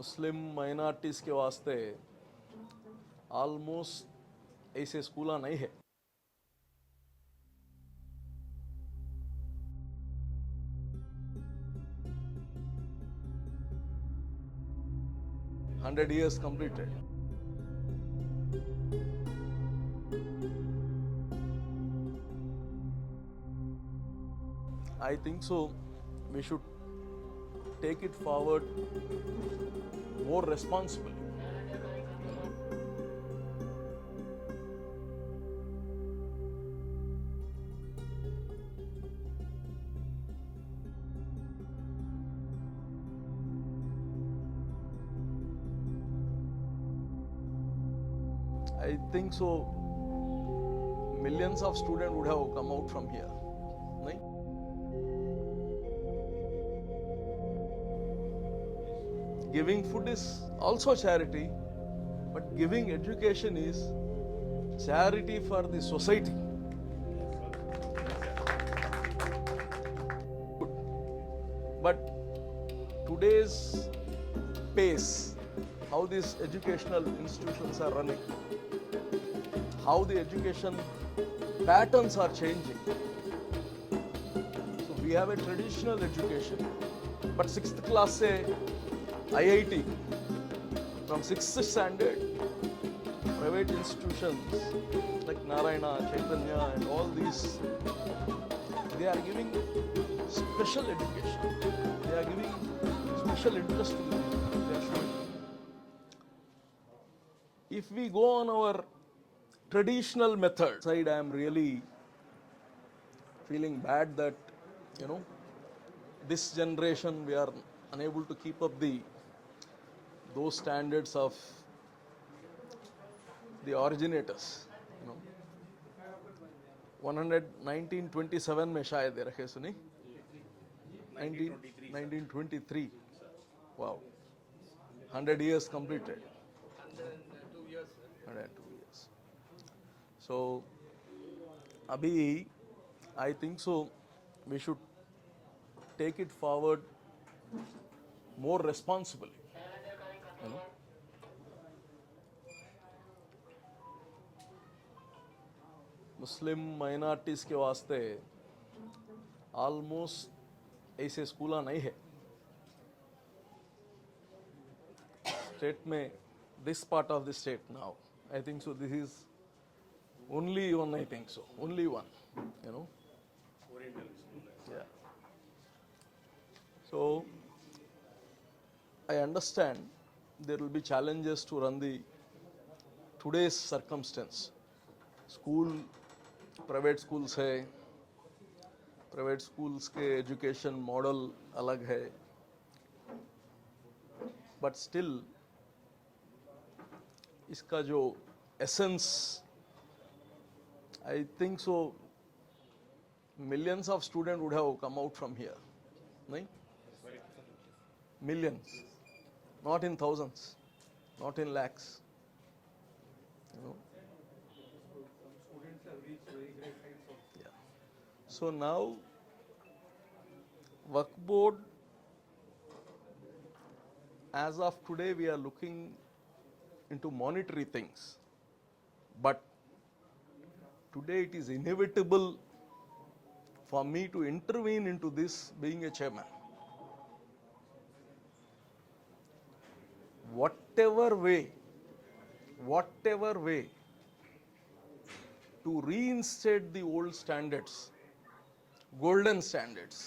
मुस्लिम minorities के वास्ते almost ऐसे स्कूल नहीं है। Hundred years completed. I think so. We should take it forward more responsibly. I think so. Millions of students would have come out from here. नहीं? Giving food is also charity, but giving education is charity for the society. But today's pace, how these educational institutions are running, how the education patterns are changing. So we have a traditional education, but 6th class से IIT, from 6th standard, private institutions like Narayana, Chaitanya and all these, they are giving special education. They are giving special interest to the people. They are showing. If we go on our traditional method side, I am really feeling bad that, you know, this generation we are unable to keep up those standards of the originators. You know, 1927 में शायद ये रखे सुनी 1923. Wow, 100 years completed. 102 years. So abhi I think so we should take it forward more responsibly. You know, Muslim minorities के वास्ते almost ऐसे school नहीं है स्टेट में. This part of the state now I think so this is only one. I think so only one. You know, yeah. So I understand there will be challenges to run the today's circumstance. School private schools है, private schools के education model अलग है, but still इसका जो essence, I think so millions of student would have come out from here. नहीं, millions, not in thousands, not in lakhs. You know. Yeah. So now, Waqf Board, as of today, we are looking into monetary things, but today it is inevitable for me to intervene into this, being a chairman. Whatever way to reinstate the old standards, golden standards,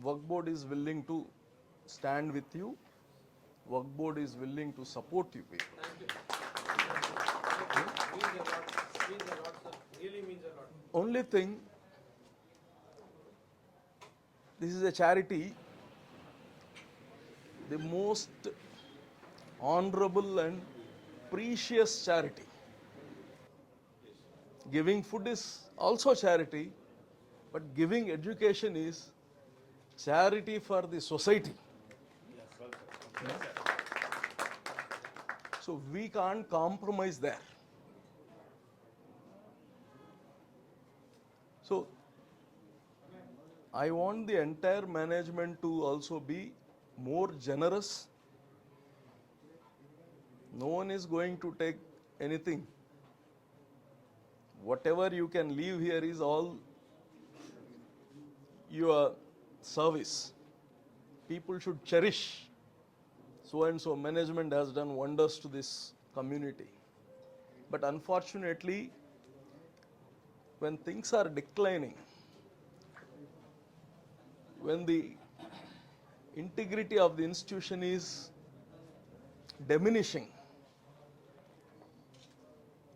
Waqf Board is willing to stand with you. Waqf Board is willing to support you people. Means a lot, sir. Really means a lot. Only thing, this is a charity, the most honorable and precious charity. Giving food is also charity, but giving education is charity for the society. So we can't compromise there. So I want the entire management to also be more generous. No one is going to take anything. Whatever you can leave here is all your service. People should cherish. So and so management has done wonders to this community. But unfortunately, when things are declining, when the integrity of the institution is diminishing,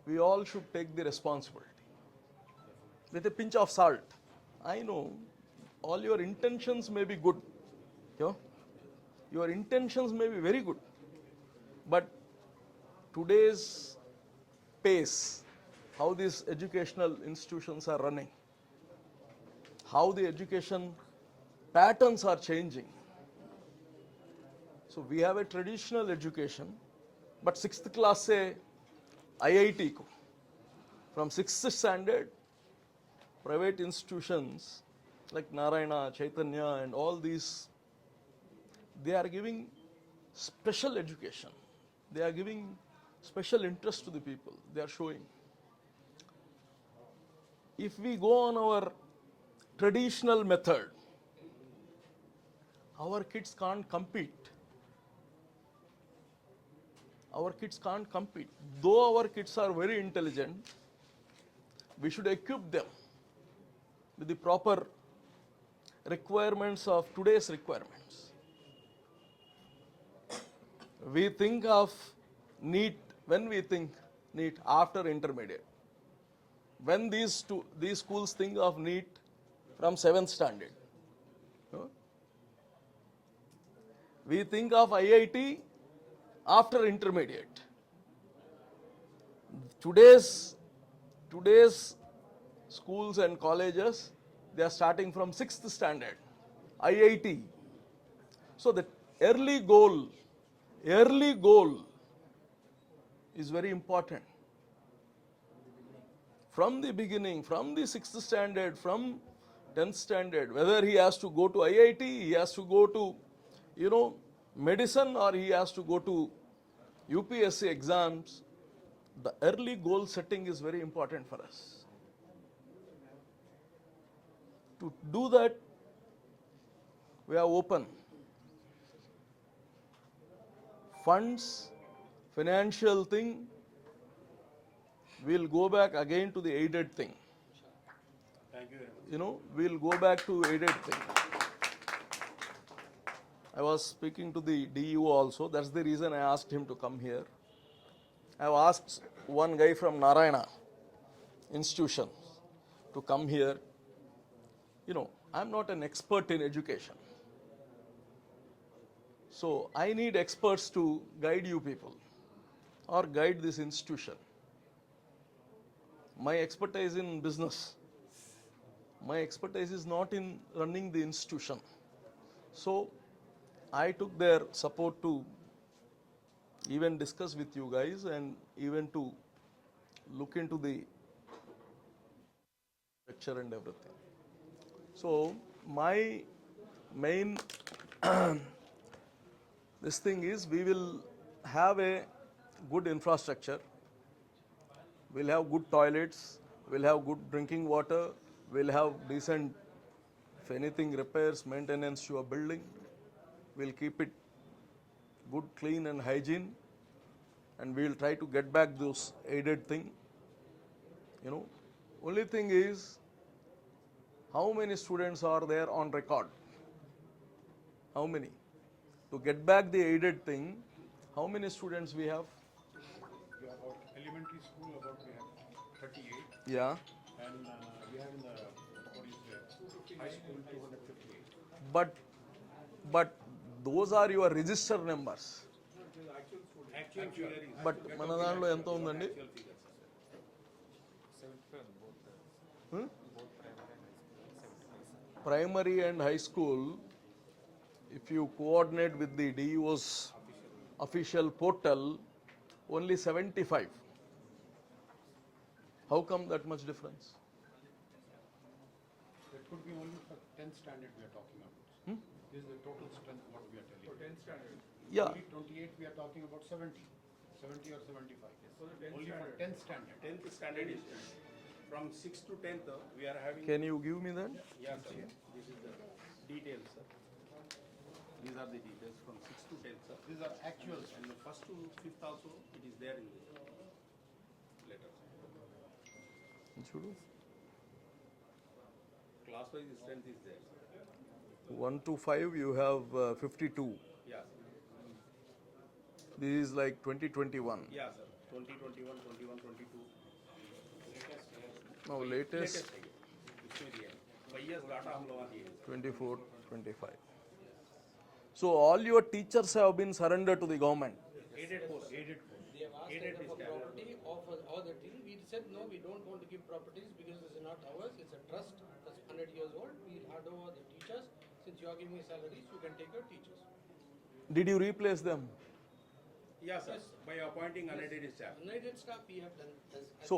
we all should take the responsibility with a pinch of salt. I know all your intentions may be good. You know, your intentions may be very good, but today's pace, how these educational institutions are running, how the education patterns are changing. So we have a traditional education, but 6th class से IIT को, from 6th standard, private institutions like Narayana, Chaitanya and all these, they are giving special education. They are giving special interest to the people. They are showing. If we go on our traditional method, our kids can't compete. Our kids can't compete. Though our kids are very intelligent, we should equip them with the proper requirements of today's requirements. We think of NEET, when we think NEET after intermediate. When these schools think of NEET from 7th standard. No? We think of IIT after intermediate. Today's schools and colleges, they are starting from 6th standard, IIT. So the early goal is very important. From the beginning, from the 6th standard, from 10th standard, whether he has to go to IIT, he has to go to, medicine, or he has to go to UPSC exams, the early goal setting is very important for us. To do that, we are open. Funds, financial thing, we'll go back again to the aided thing. Thank you very much. We'll go back to aided thing. I was speaking to the DU also. That's the reason I asked him to come here. I have asked one guy from Narayana institution to come here. I'm not an expert in education. So I need experts to guide you people or guide this institution. My expertise in business. My expertise is not in running the institution. So I took their support to even discuss with you guys and even to look into the lecture and everything. So my main this thing is, we will have a good infrastructure. We'll have good toilets. We'll have good drinking water. We'll have decent, if anything, repairs, maintenance to a building. We'll keep it good, clean and hygiene. And we'll try to get back those aided thing. Only thing is, how many students are there on record? How many? To get back the aided thing, how many students we have? We have about elementary school, we have 38. Yeah. And we have in the, high school 258. But those are your register numbers. Actual figure is But మన దాంట్లో ఎంత ఉందండి? Primary and high school, if you coordinate with the DUO's official portal, only 75. How come that much difference? That could be only for 10th standard we are talking about. This is the total strength what we are telling. For 10th standard. Yeah. Only 28, we are talking about 70 or 75. For the 10th Only for standard. 10th standard. 10th standard is from 6th to 10th, we are having. Can you give me that? Yeah, sir. This is the details, sir. These are the details from 6th to 10th, sir. These are actuals. And the 1st to 5th also, it is there in the letter. చూడు Class-wise strength is there, sir. 1 to 5 you have 52. Yeah, sir. This is like 2021. Yeah, sir. 2021, 21, 22. Now latest है ये, इसमें दिया है। 5 years data हम लोग दिए हैं, sir. 24, 25. So all your teachers have been surrendered to the government. Aided post. Aided post. They have asked Aided us for is property of all the thing. We said no, we don't want to give properties because this is not ours. It's a trust that's 100 years old. We'll hand over the teachers. Since you are giving me salaries, you can take your teachers. Did you replace them? Yeah, sir. By appointing unaided staff. United staff we have done. So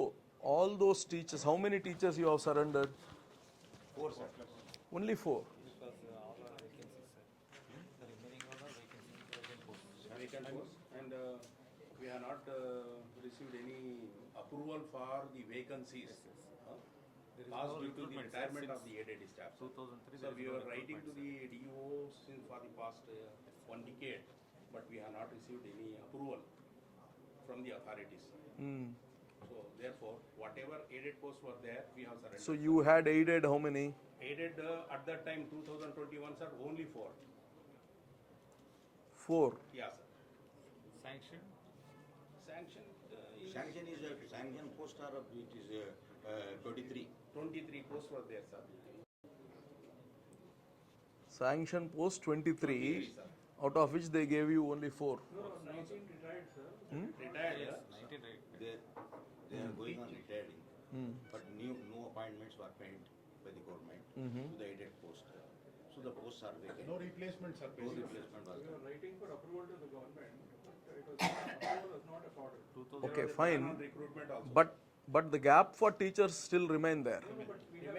all those teachers, how many teachers you have surrendered? 4, sir. Only 4. Because all are vacancies, sir. The remaining all are vacancies, vacant posts. Vacant post. And we have not received any approval for the vacancies. There is Caused no due to the recruitment, sir, retirement of since the aided staff. 2003 So there is we no were writing to recruitment, the DO since for the past 1 decade, but we have not received any approval from the authorities. Hmm. So therefore, whatever aided posts were there, we have surrendered. So you had aided how many? Aided at that time 2021, sir, only 4. 4. Yeah, sir. Sanction, Sanction Sanction is sanction post are it is 23. 23 posts were there, sir. Sanction post 23, sir. out of which they gave you only 4. Retired, yes, 19 right. They are going on retiring, but no appointments were paid by the government to the aided post. So the posts are vacant. No replacements are No paid. replacement was We done. were waiting for approval to the government, but it was approval was not accorded. 2000 Okay, There was a ban on fine. recruitment also. But the gap for teachers still remain there. No, but we have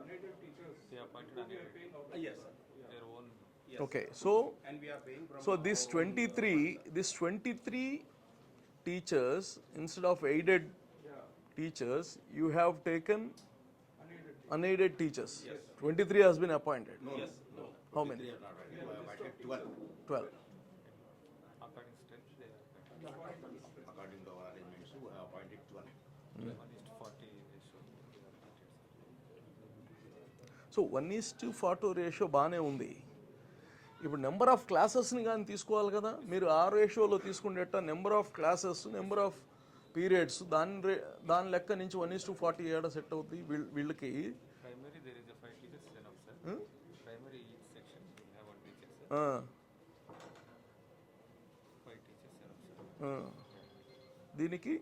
native teachers. they appointed We are unaided, paying out. Yes, sir. their own. Yes. Okay, so And we are paying from. so this our own, 23 teachers instead of aided Yeah, teachers, you have taken unaided. unaided teachers. Yes, 23 has been appointed. No, Yes, no. How many? 23 are not right. We have appointed 12 12. According to strength, they are appointed. according to our arrangements. We have appointed 12. 1:40 ratio. They are appointed, sir. So 1:4 ratio బాగానే ఉంది. ఇప్పుడు number of క్లాసెస్ని కానీ తీసుకోవాలి కదా, మీరు ఆ రేషియోలో తీసుకునేట number of classes, number of periods దాని లెక్క నుంచి 1:40 ఏడ సెట్ అవుతుంది వీళ్ళకి. Primary, there is a 5 teachers enough, sir. Hmm? Primary each section, we have 1 teacher, sir. ఆ, 5 teachers enough, sir. ఆ. దీనికి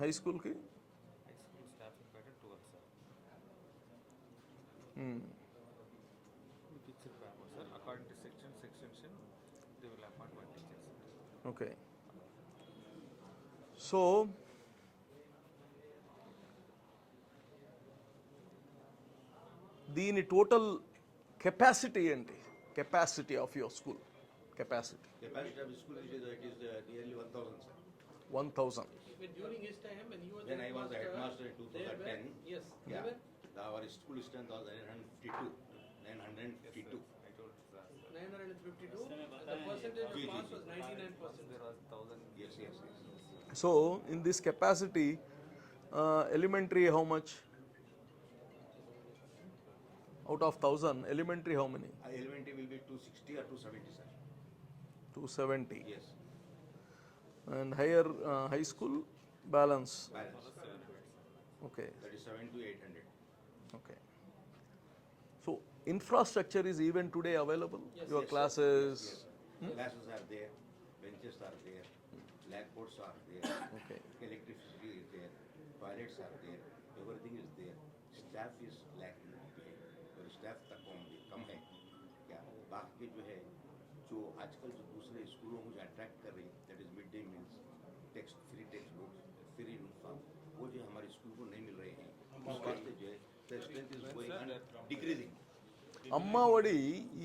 హై స్కూల్కి High school staff appointed 12, sir. Hmm. Teacher panel, sir. According to section, they will appoint 1 teacher, sir. Okay. So దీని total capacity ఏంటి? Capacity of your school capacity Capacity of the school it is nearly 1,000, sir. 1,000. But during his time, when he was When I was the headmaster in they were- 2010, Yes, they yeah, were our school strength was 952. I told, sir. 952. The percentage of pass was 99%. There was 1,000. Yes. So in this capacity, elementary how much? Out of 1,000, elementary how many? Elementary will be 260 or 270, sir. 270. Yes. And higher high school balance. Balance. 700, sir. Okay. That is 7 to 800. Okay. So infrastructure is even today available. Yes, Your Yes, sir. classes. Yes, sir. Classes are there, benches are there, blackboards are there, Okay. electricity is there, toilets are there, everything is there. Staff is lacking behind. और staff तक कम है क्या बाकी जो है जो आजकल जो दूसरे स्कूलों को जो अट्रैक्ट कर रही that is mid day meals text book free uniform वो जो हमारे स्कूल को नहीं मिल रहे हैं उस वास्ते जो है the strength is going on decreasing. Amma Vadi,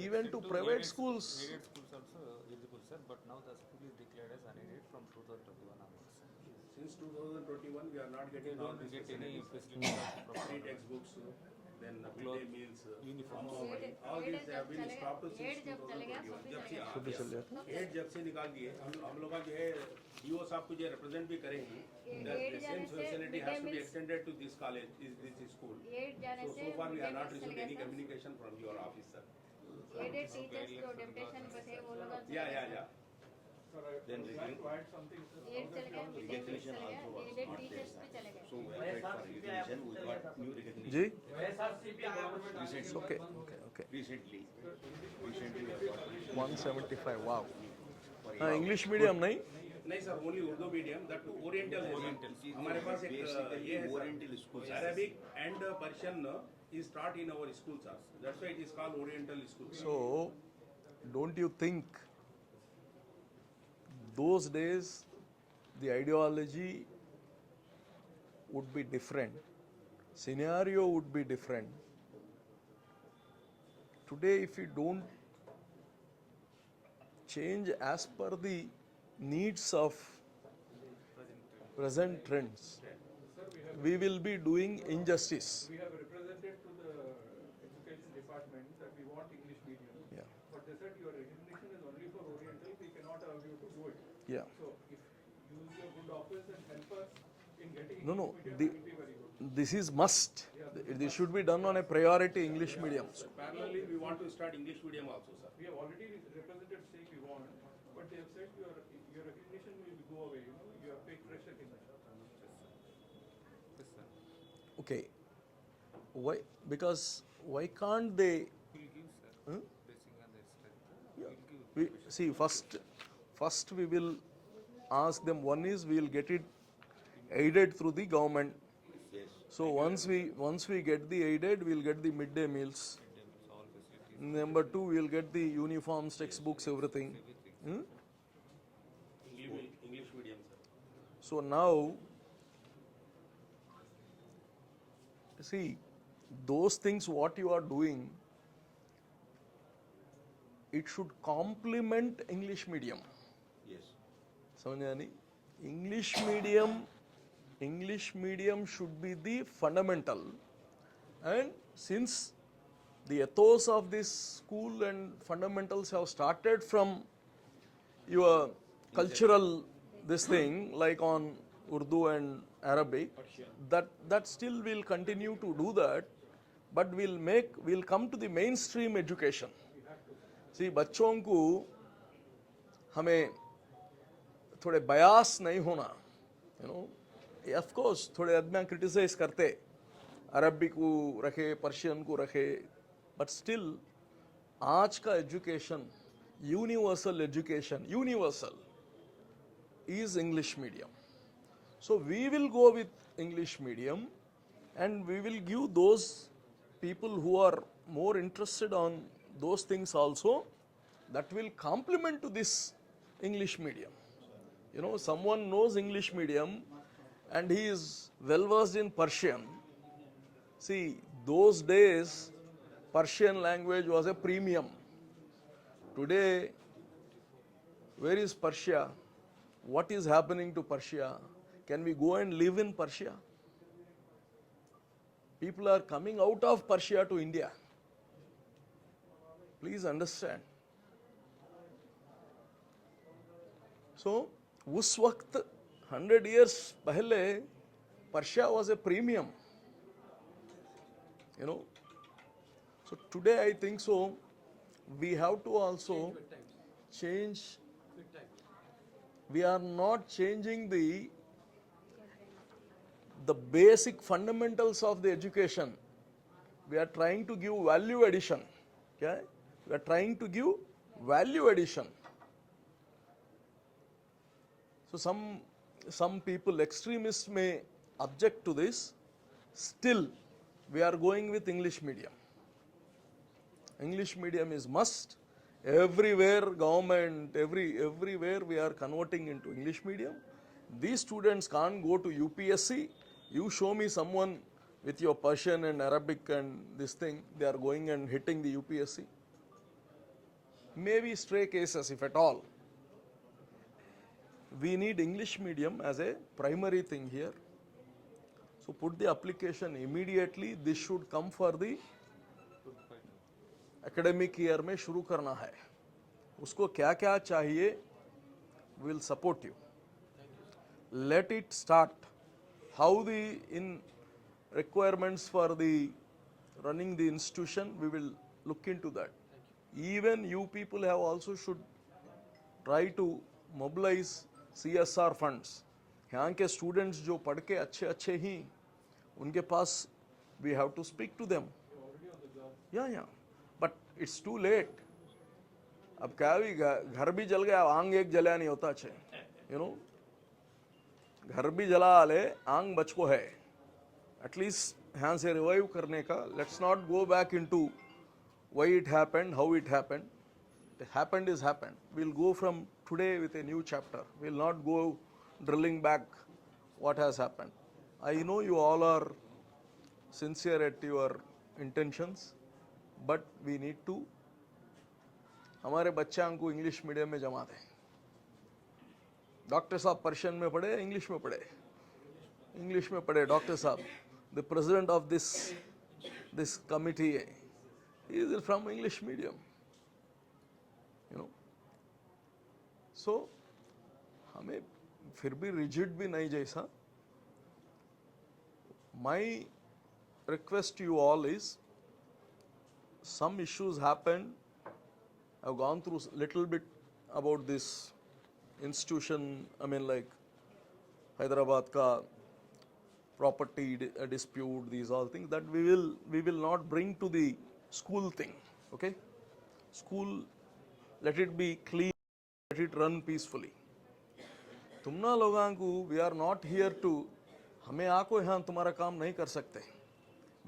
even to private schools. Aided schools also, sir, but now the school is declared as unaided from 2021 onwards. Since 2021, we are not They getting all don't these get any facilities. facilities of Free proper textbooks, then midday meals, uniforms. all these have been stopped since 2021. जब से खुद ही चल जाता add जब से निकाल दिए हम लोग का जो है डीओ साहब को जो रिप्रेजेंट भी करेंगे the same facility has to be extended to this college, this school. So far we have not received any communication from your office, sir. Aided teachers जो डेपुटेशन पे थे वो लोग Yeah. Then Like to add something, sir. Aid चले गए mid day meal चले गए added teachers भी चले गए so we applied for recognition. We got new recognition. जी Recently. okay Recently we have got 175 wow for हाँ इंग्लिश मीडियम नहीं नहीं सर, only Urdu medium, that too oriental है सर। हमारे पास एक ये है Oriental schools. Arabic and Persian is taught in our schools, sir. That's why it is called Oriental school. So, don't you think those days the ideology would be different, scenario would be different? Today, if we don't change as per the needs of present trends, we will be doing injustice. We have represented to the education department that we want English medium. Yeah. But they said your recognition is only for Oriental, we cannot allow you to do it. Yeah. So if you use your good office and help us in getting No, English medium, the, that will be very good. this is must. This should be done on a priority English medium. Parallelly, we want to start English medium also, sir. We have already represented saying we want, but they have said your recognition will go away, you know, you have paid fresh recognition. Yes, sir. Okay. Why? Because why can't they? We'll give, sir. Huh? Basing on their strength. Yeah. We'll give. We see first we will ask them. One is we will get it aided through the government. Yes. So once we get the aided, we'll get the midday meals. All facilities. Number two, we'll get the uniforms, textbooks, everything. Hmm? English medium, sir. So now, see, those things what you are doing, it should complement English medium. Yes. समझा नहीं? English medium should be the fundamental, and since the ethos of this school and fundamentals have started from your cultural this thing like on Urdu and Arabic, that still will continue to do that, but we'll come to the mainstream education. See, बच्चों को हमें थोड़े बयास नहीं होना, you know. Of course, थोड़े आदमी criticise करते, अरबी को रखे, पर्शियन को रखे, but still आज का education, universal education, universal is English medium. So we will go with English medium, and we will give those people who are more interested on those things also, that will complement to this English medium. You know, someone knows English medium and he is well versed in Persian. See, those days Persian language was a premium. Today, where is Persia? What is happening to Persia? Can we go and live in Persia? People are coming out of Persia to India. Please understand. So, उस वक्त 100 years पहले Persia was a premium. You know. So today I think so. We have to also change. We are not changing the basic fundamentals of the education. We are trying to give value addition. Okay? We are trying to give value addition. So some people, extremists may object to this. Still, we are going with English medium. English medium is must. Everywhere, government, everywhere we are converting into English medium. These students can't go to UPSC. You show me someone with your Persian and Arabic and this thing, they are going and hitting the UPSC. Maybe stray cases, if at all. we need English medium as a primary thing here. So put the application immediately. This should come for the academic year में शुरू करना है. उसको क्या क्या चाहिए, will support you. Let it start. How the in requirements for the running the institution, we will look into that. Even you people have also should try to mobilize CSR funds. यहाँ के students जो पढ़ के अच्छे ही, उनके पास we have to speak to them. Yeah. But it's too late. अब क्या भी घर भी जल गया, आंग एक जला नहीं होता अच्छे. You know, घर भी जला ले, आंग बचको है. At least यहाँ से revive करने का. Let's not go back into why it happened, how it happened. It happened is happened. We'll go from today with a new chapter. We'll not go drilling back what has happened. I know you all are sincere at your intentions, but we need to हमारे बच्चों को English medium में जमा दें. Doctor साहब Persian में पढ़े, English में पढ़े, इंग्लिश में पढ़े. डॉक्टर साहब, the president of this committee, he is from English medium, you know. So हमें फिर भी rigid भी नहीं जैसा. My request to you all is, some issues happened. I've gone through little bit about this institution. I mean, like Hyderabad ka property dispute, these all things that we will not bring to the school thing. Okay, school, let it be clean, let it run peacefully. तुमना लोगों को, we are not here to, हमें आको यहाँ तुम्हारा काम नहीं कर सकते.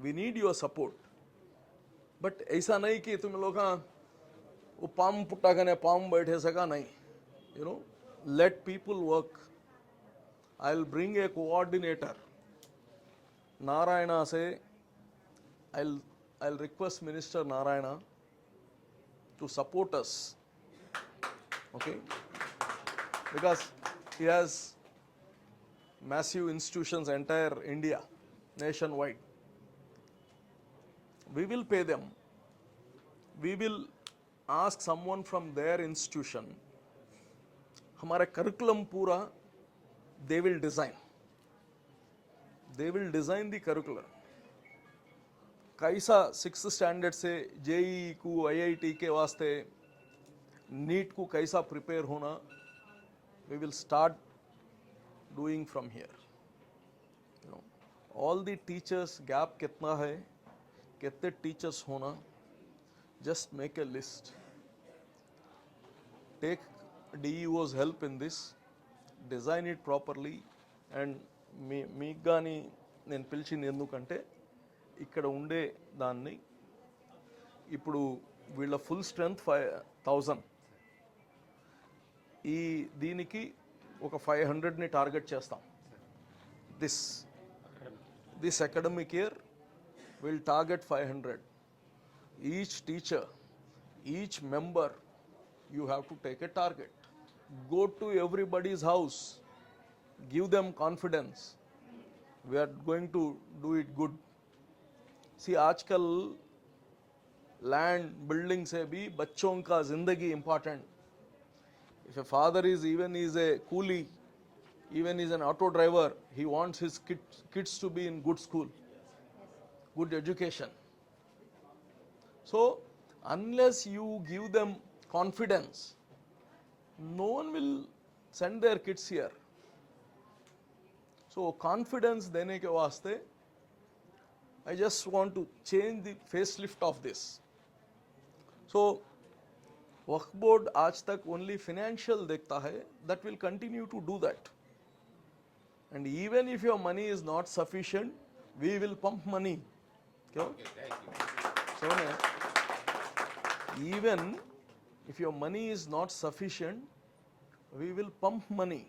We need your support. But ऐसा नहीं कि तुम लोग वो पाम पुट्टा करने पाम बैठे सका नहीं. You know, let people work. I'll bring a coordinator. Narayana say, I'll request Minister Narayana to support us. Okay, because he has massive institutions, entire India, nationwide. We will pay them. We will ask someone from their institution. हमारा curriculum पूरा, they will design. They will design the curriculum. कैसा 6th standard से JEE को IIT के वास्ते NEET को कैसा prepare होना, we will start doing from here. You know, all the teachers gap कितना है, कितने teachers होना, just make a list. Take DEO's help in this, design it properly, and మీకు కానీ నేను పిలిచింది ఎందుకంటే ఇక్కడ ఉండే దాన్ని ఇప్పుడు వీళ్ళ ఫుల్ స్ట్రెంగ్త్ 5000, ఈ దీనికి ఒక 500ని టార్గెట్ చేస్తాం. This academic year will target 500. Each teacher, each member, you have to take a target. Go to everybody's house, give them confidence. We are going to do it good. See, आजकल land building से भी बच्चों का जिंदगी important. If a father is a coolie, even is an auto driver, he wants his kids to be in good school, good education. So unless you give them confidence, no one will send their kids here. So confidence देने के वास्ते, I just want to change the facelift of this. So Waqf board आज तक only financial देखता है, that will continue to do that. And even if your money is not sufficient, we will pump money. क्यों? So even if your money is not sufficient, we will pump money.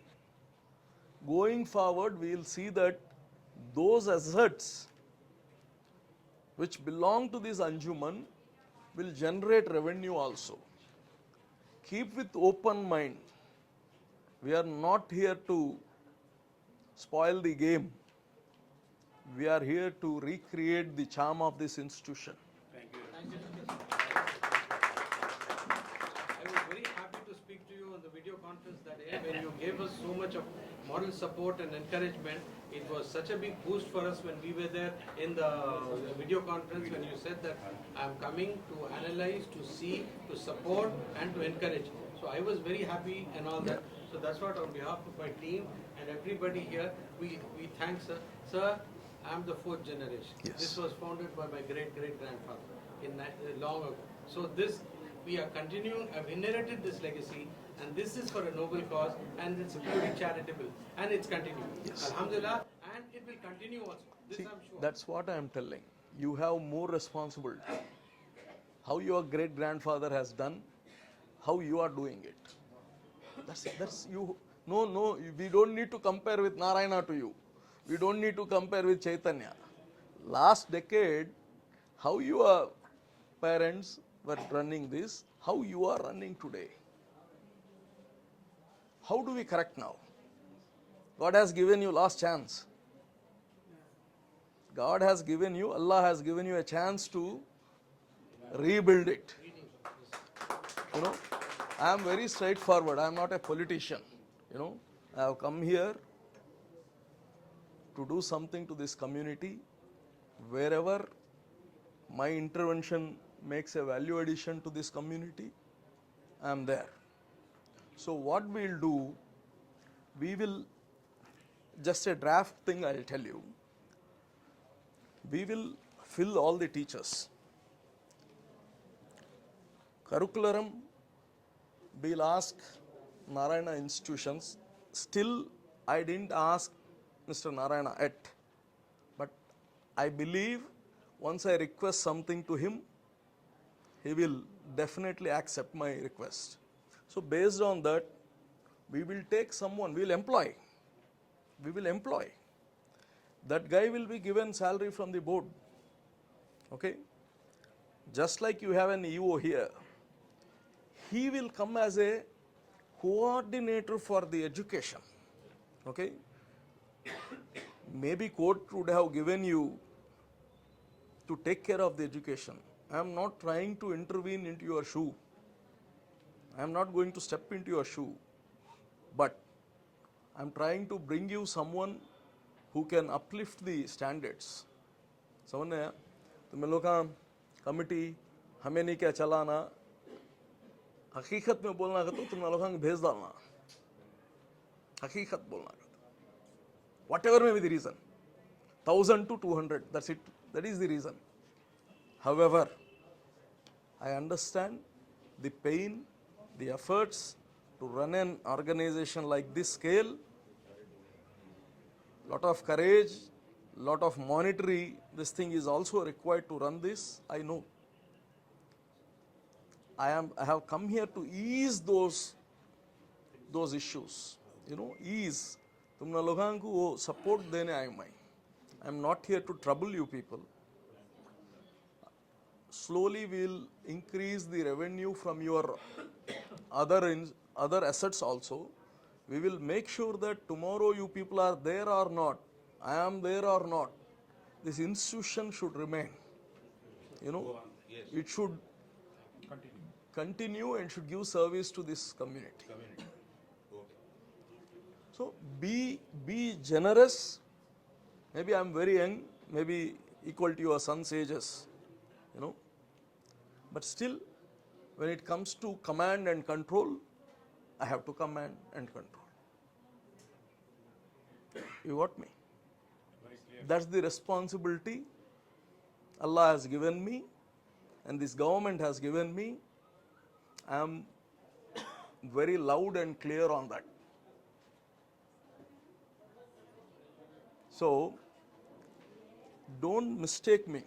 Going forward, we will see that those assets which belong to this Anjuman will generate revenue also. Keep with open mind. We are not here to spoil the game. We are here to recreate the charm of this institution. Thank you. Thank you. I was very happy to speak to you on the video conference that day when you gave us so much of moral support and encouragement. It was such a big boost for us when we were there in the video conference when you said that I'm coming to analyze, to see, to support and to encourage. So I was very happy and all that. So that's what on behalf of my team and everybody here, we thank sir. Sir, I'm the fourth generation. Yes. This was founded by my great-great-grandfather long ago. So this, we are continuing, I've inherited this legacy and this is for a noble cause and it's purely charitable and it's continuing. Yes. Alhamdulillah, and it will continue also. This See, I'm sure. that's what I am telling. You have more responsibility. How your great grandfather has done, how you are doing it. That's you. No, we don't need to compare with Narayana to you. We don't need to compare with Chaitanya. Last decade, how your parents were running this, how you are running today. How do we correct now? God has given you last chance. God has given you, Allah has given you a chance to rebuild it. You know, I am very straightforward. I am not a politician. You know, I have come here to do something to this community. Wherever my intervention makes a value addition to this community, I am there. So what we'll do, we will, just a draft thing I'll tell you, we will fill all the teachers. Curriculum, we'll ask Narayana institutions. Still, I didn't ask Mr. Narayana yet. But I believe once I request something to him, he will definitely accept my request. So based on that, we will take someone, we will employ. We will employ. That guy will be given salary from the board. Okay? Just like you have an EO here, he will come as a coordinator for the education. Okay? Maybe court would have given you to take care of the education. I am not trying to intervene into your shoe. I am not going to step into your shoe. But I am trying to bring you someone who can uplift the standards. समझ रहे हैं? तो मैं लोग का committee हमें नहीं क्या चलाना, हकीकत में बोलना का तो तुम लोग का भेज डालना, हकीकत बोलना का, whatever may be the reason, 1,000 to 200, that's it, that is the reason. However, I understand the pain, the efforts to run an organization like this scale, lot of courage, lot of monetary, this thing is also required to run this, I know. I have come here to ease those issues, you know, ease. तुमने लोगों को वो support देने आए मैं. I am not here to trouble you people. Slowly we will increase the revenue from your other assets also. We will make sure that tomorrow you people are there or not, I am there or not, this institution should remain. You know, it should continue and should give service to this community. So be generous. Maybe I am very young, maybe equal to your son's ages, you know. But still, when it comes to command and control, I have to command and control. You got me? That's the responsibility Allah has given me and this government has given me. I am very loud and clear on that. So, don't mistake me.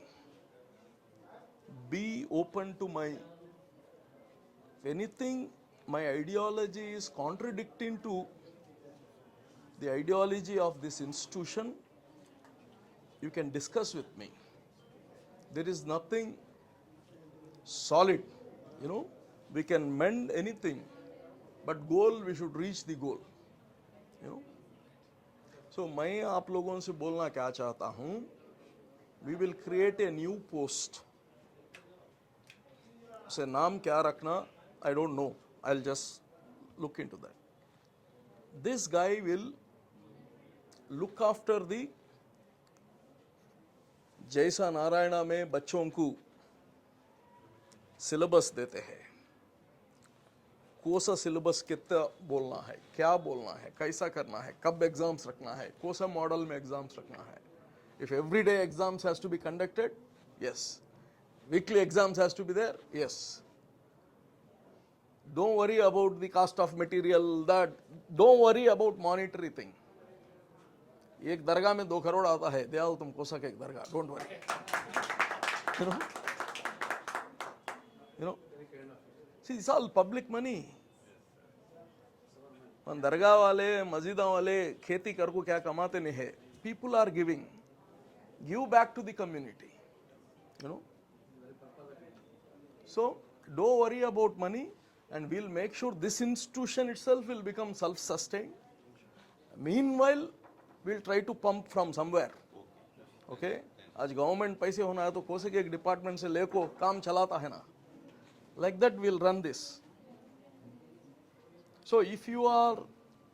Be open to my, if anything, my ideology is contradicting to the ideology of this institution, you can discuss with me. There is nothing solid, you know, we can mend anything, but goal, we should reach the goal. you know. So मैं आप लोगों से बोलना क्या चाहता हूँ, we will create a new post. उसे नाम क्या रखना, I don't know. I'll just look into that. This guy will look after the जैसा नारायणा में बच्चों को सिलेबस देते हैं, कौन सा सिलेबस कितना बोलना है, क्या बोलना है, कैसा करना है, कब एग्जाम्स रखना है, कौन सा मॉडल में एग्जाम्स रखना है. If every day exams has to be conducted, yes. Weekly exams has to be there, yes. Don't worry about the cost of material, that don't worry about monetary thing. एक दरगाह में 2 करोड़ आता है, दे आओ तुम कोसा के एक दरगाह, don't worry. You know, see, it's all public money. और दरगाह वाले, मस्जिदा वाले खेती कर को क्या कमाते नहीं है. People are giving. Give back to the community. You know. So don't worry about money, and we'll make sure this institution itself will become self-sustained. Meanwhile, we'll try to pump from somewhere. Okay? आज government पैसे होना है तो कोसे के एक department से लेको काम चलाता है ना. Like that we'll run this. So if you are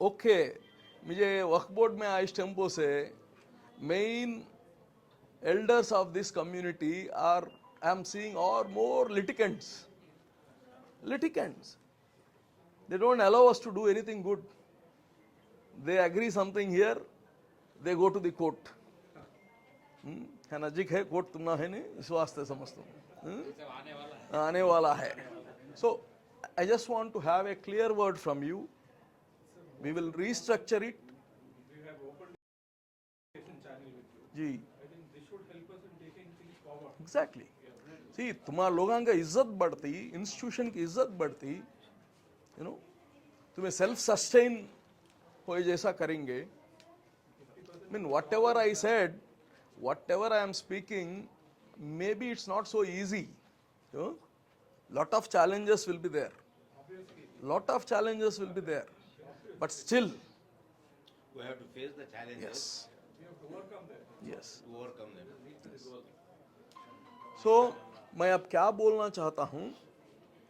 okay, मुझे वक्फ बोर्ड में आइस टेम्पो से main elders of this community are, I am seeing, are more litigants. Litigants. They don't allow us to do anything good. They agree something here, they go to the court. है नजीक है court, तुम ना है नहीं, इस वास्ते समझता हूँ आने वाला है. So I just want to have a clear word from you. We will restructure it. We have opened a channel with you. Ji. I think this should help us in taking things forward. Exactly. See, तुम्हारा लोगों का इज्जत बढ़ती, institution की इज्जत बढ़ती, you know, तुम्हें self sustain हो जैसा करेंगे. I mean, whatever I said, whatever I am speaking, maybe it's not so easy. You know, lot of challenges will be there. Lot of challenges will be there, but still, We have to face the challenges. yes, We have to overcome that. yes. To overcome them. So, मैं अब क्या बोलना चाहता हूँ,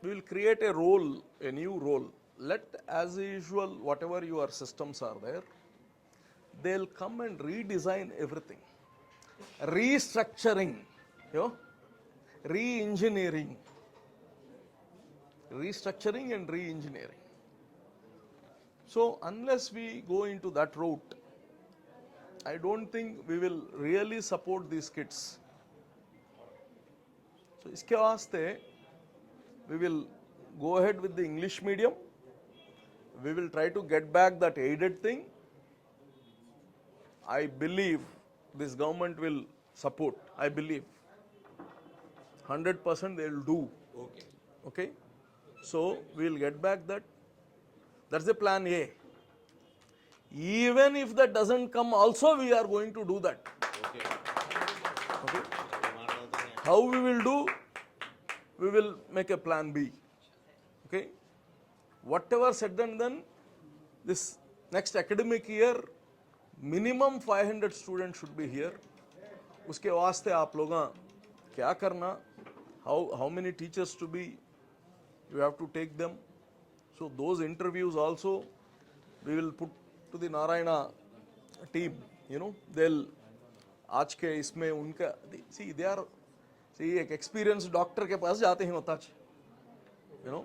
we will create a role, a new role. Let, as usual, whatever your systems are there, they'll come and redesign everything. Restructuring, you know, re-engineering. Restructuring and re-engineering. So, unless we go into that route, I don't think we will really support these kids. So, इसके वास्ते we will go ahead with the English medium. We will try to get back that aided thing. I believe this government will support. I believe 100% they will do. Okay. Okay? So, we will get back that. That's the plan A. Even if that doesn't come, also we are going to do that. Okay. Okay? How we will do? We will make a plan B. Okay? Whatever said and done, this next academic year, minimum 500 students should be here. उसके वास्ते आप लोगों क्या करना? How many teachers to be? You have to take them. So those interviews also we will put to the Narayana team. You know, they'll आज के इसमें उनका see they are see एक experienced doctor के पास जाते हैं होता है. You know,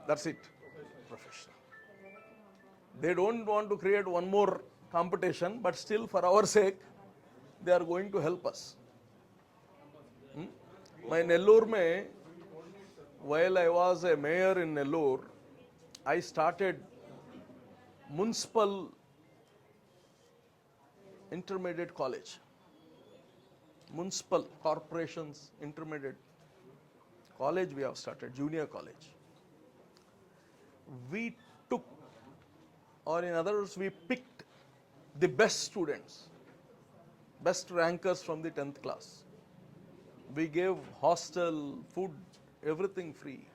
that's it. Professional. They don't want to create one more competition, but still for our sake, they are going to help us. मैं नेल्लोर में, while I was a mayor in Nellore, I started municipal intermediate college. Municipal corporations intermediate college we have started, junior college. We took, or in other words, we picked the best students, best rankers from the 10th class. We gave hostel, food, everything free.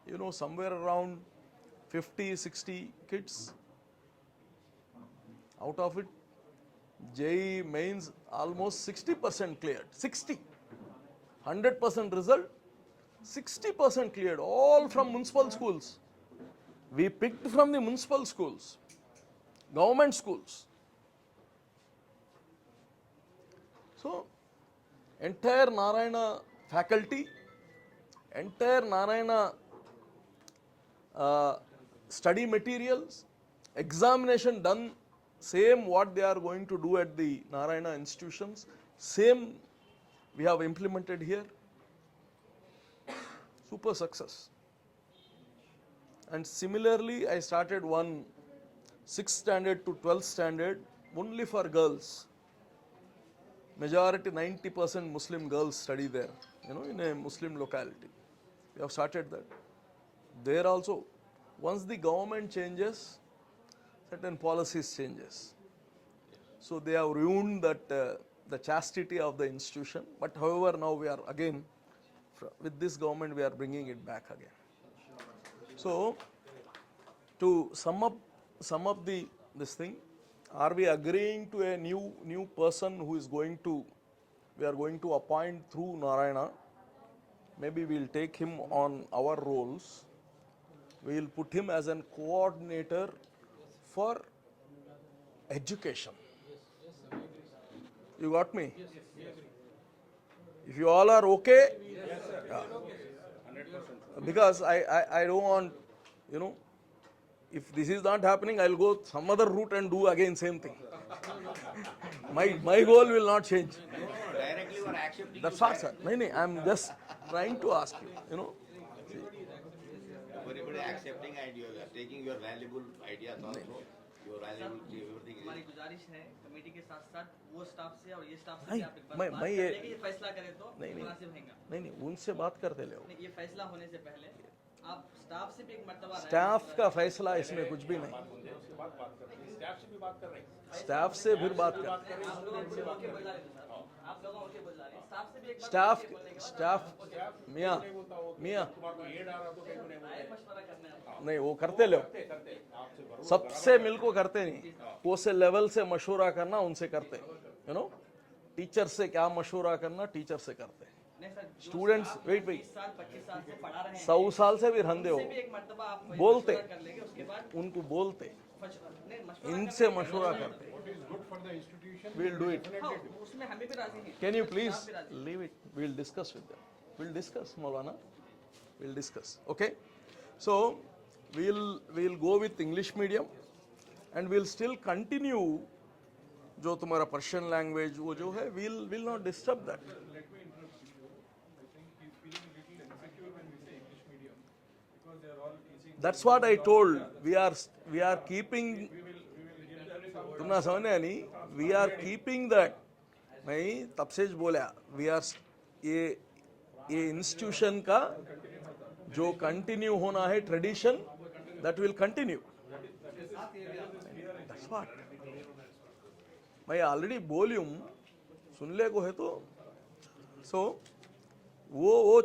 You know, somewhere around 50, 60 kids Out of it, JEE mains almost 60% cleared. 60. 100% result, 60% cleared, all from municipal schools. We picked from the municipal schools, government schools. So, entire Narayana faculty, entire Narayana study materials, examination done, same what they are going to do at the Narayana institutions, same we have implemented here. Super success. And similarly, I started one 6th standard to 12th standard only for girls. Majority 90% Muslim girls study there, in a Muslim locality. We have started that. There also, once the government changes, certain policies changes. So they have ruined that the chastity of the institution. But however, now we are again, with this government, we are bringing it back again. So, to sum up this thing, are we agreeing to a new person who is we are going to appoint through Narayana? Maybe we'll take him on our roles. We'll put him as an coordinator for education. You got me? If you all are okay, yeah. Because I don't want, if this is not happening, I'll go some other route and do again same thing. My goal will not change. Directly you are accepting. That's what, sir. No, I'm just trying to ask you, Everybody accepting and you are taking your valuable ideas also. Your valuable everything. हमारी गुजारिश है committee के साथ साथ वो staff से और ये स्टाफ से नहीं, भी आप एक बार मैं- बात मैं कर ये- लेंगे, ये फैसला करें तो मुनासिब रहेगा। नहीं उनसे बात करते ले नहीं, ये फैसला होने से पहले आप स्टाफ से भी एक मर्तबा राय स्टाफ का फैसला इसमें कुछ भी नहीं। स्टाफ से भी बात कर रहे हैं। स्टाफ से फिर बात कर आप लोग उनसे होके बुला रहे हैं सर, आप लोग होके बुला रहे हैं, स्टाफ से भी एक बार स्टाफ मियाँ तुम्हारे ये डाल रहा तो कहीं नहीं राय मशवरा करने आप नहीं वो करते ले करते आपसे भरोसा सबसे मिलको करते नहीं, वो से लेवल से मशवरा करना उनसे करते, टीचर से क्या मशवरा करना टीचर से करते। नहीं सर, जो स्टूडेंट्स स्टाफ वेट 20 साल 25 साल से पढ़ा रहे हैं 100 साल से भी रंधे हो, उनसे भी एक मर्तबा आप बोलते मशवरा कर लेंगे, उसके बाद उनको बोलते नहीं, मशवरा इनसे मशवरा करते। good for the institution. We'll do it. हाँ, उसमें हमें भी राजी हैं। Can you please leave it? We'll discuss with them. We'll discuss, Maulana. We'll discuss. Okay? So we'll go with English medium and we'll still continue जो तुम्हारा Persian language वो जो है we'll not disturb that. Let me interrupt you. I think he's feeling a little insecure when we say English medium because they are all teaching. That's what I told. We are keeping. We will give them तुमने समझने नहीं? We are keeping that. मैं तब से बोला we are ये institution का जो continue होना है tradition that will continue. That's what. मैं ऑलरेडी वॉल्यूम सुन ले को है तो वो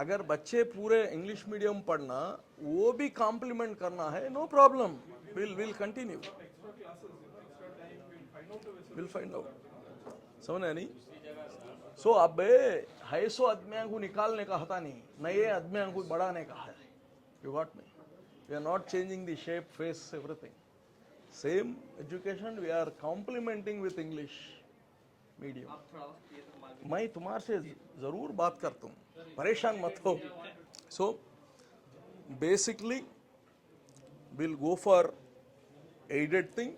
अगर बच्चे पूरे इंग्लिश मीडियम पढ़ना वो भी कॉम्प्लीमेंट करना है no problem will continue will find out समझ नहीं सो अब है सो आदमियों को निकालने का हता नहीं नए आदमियों को बढ़ाने का है you got me we are not changing the shape face everything same education we are complimenting with English medium आप थोड़ा वक्त दिए तो हमारे मैं तुम्हारे से ज़रूर बात करता हूँ परेशान मत हो so basically will go for aided thing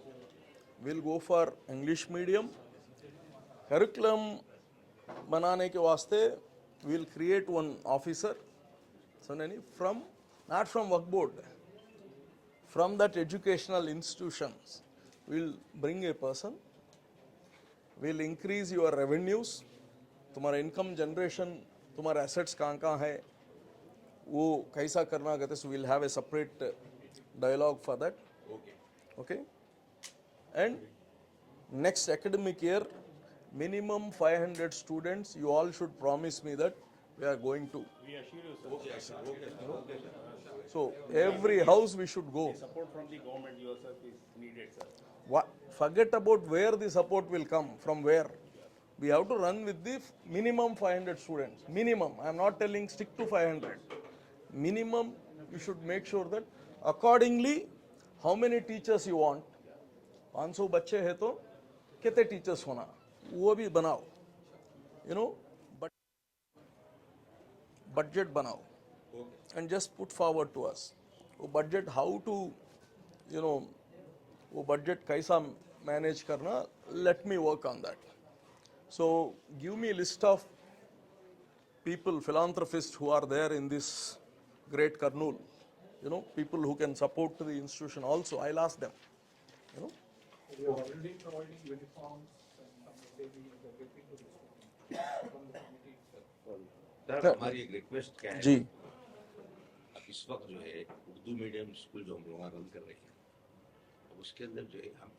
will go for English medium curriculum बनाने के वास्ते विल क्रिएट वन ऑफिसर समझे नहीं from not from work board from that educational institutions will bring a person will increase your revenues, तुम्हारा income generation, तुम्हारा assets कहाँ है, वो कैसा करना कहते so we'll have a separate dialogue for that. Okay. And next academic year, minimum 500 students. You all should promise me that we are going to. We assure you, sir. So every house we should go. Support from the government yourself is What, forget about where the support will come from. Where we have to run with the minimum 500 students. Minimum. I am not telling stick to 500. Minimum. You should make sure that accordingly, how many teachers you want. 500 बच्चे हैं तो कितने teachers होना वो भी बनाओ. You know, but budget बनाओ and just put forward to us. वो budget how to, you know, वो budget कैसा manage करना, let me work on that. So give me a list of people, philanthropists who are there in this great Kurnool. You know, people who can support the institution also. I'll ask them. You know. We are already providing uniforms and maybe everything to the students from the committee itself. Sir हमारी एक request क्या है जी. अब इस वक्त जो है Urdu medium school जो हम लोग रन कर रहे हैं अब उसके अंदर जो है हम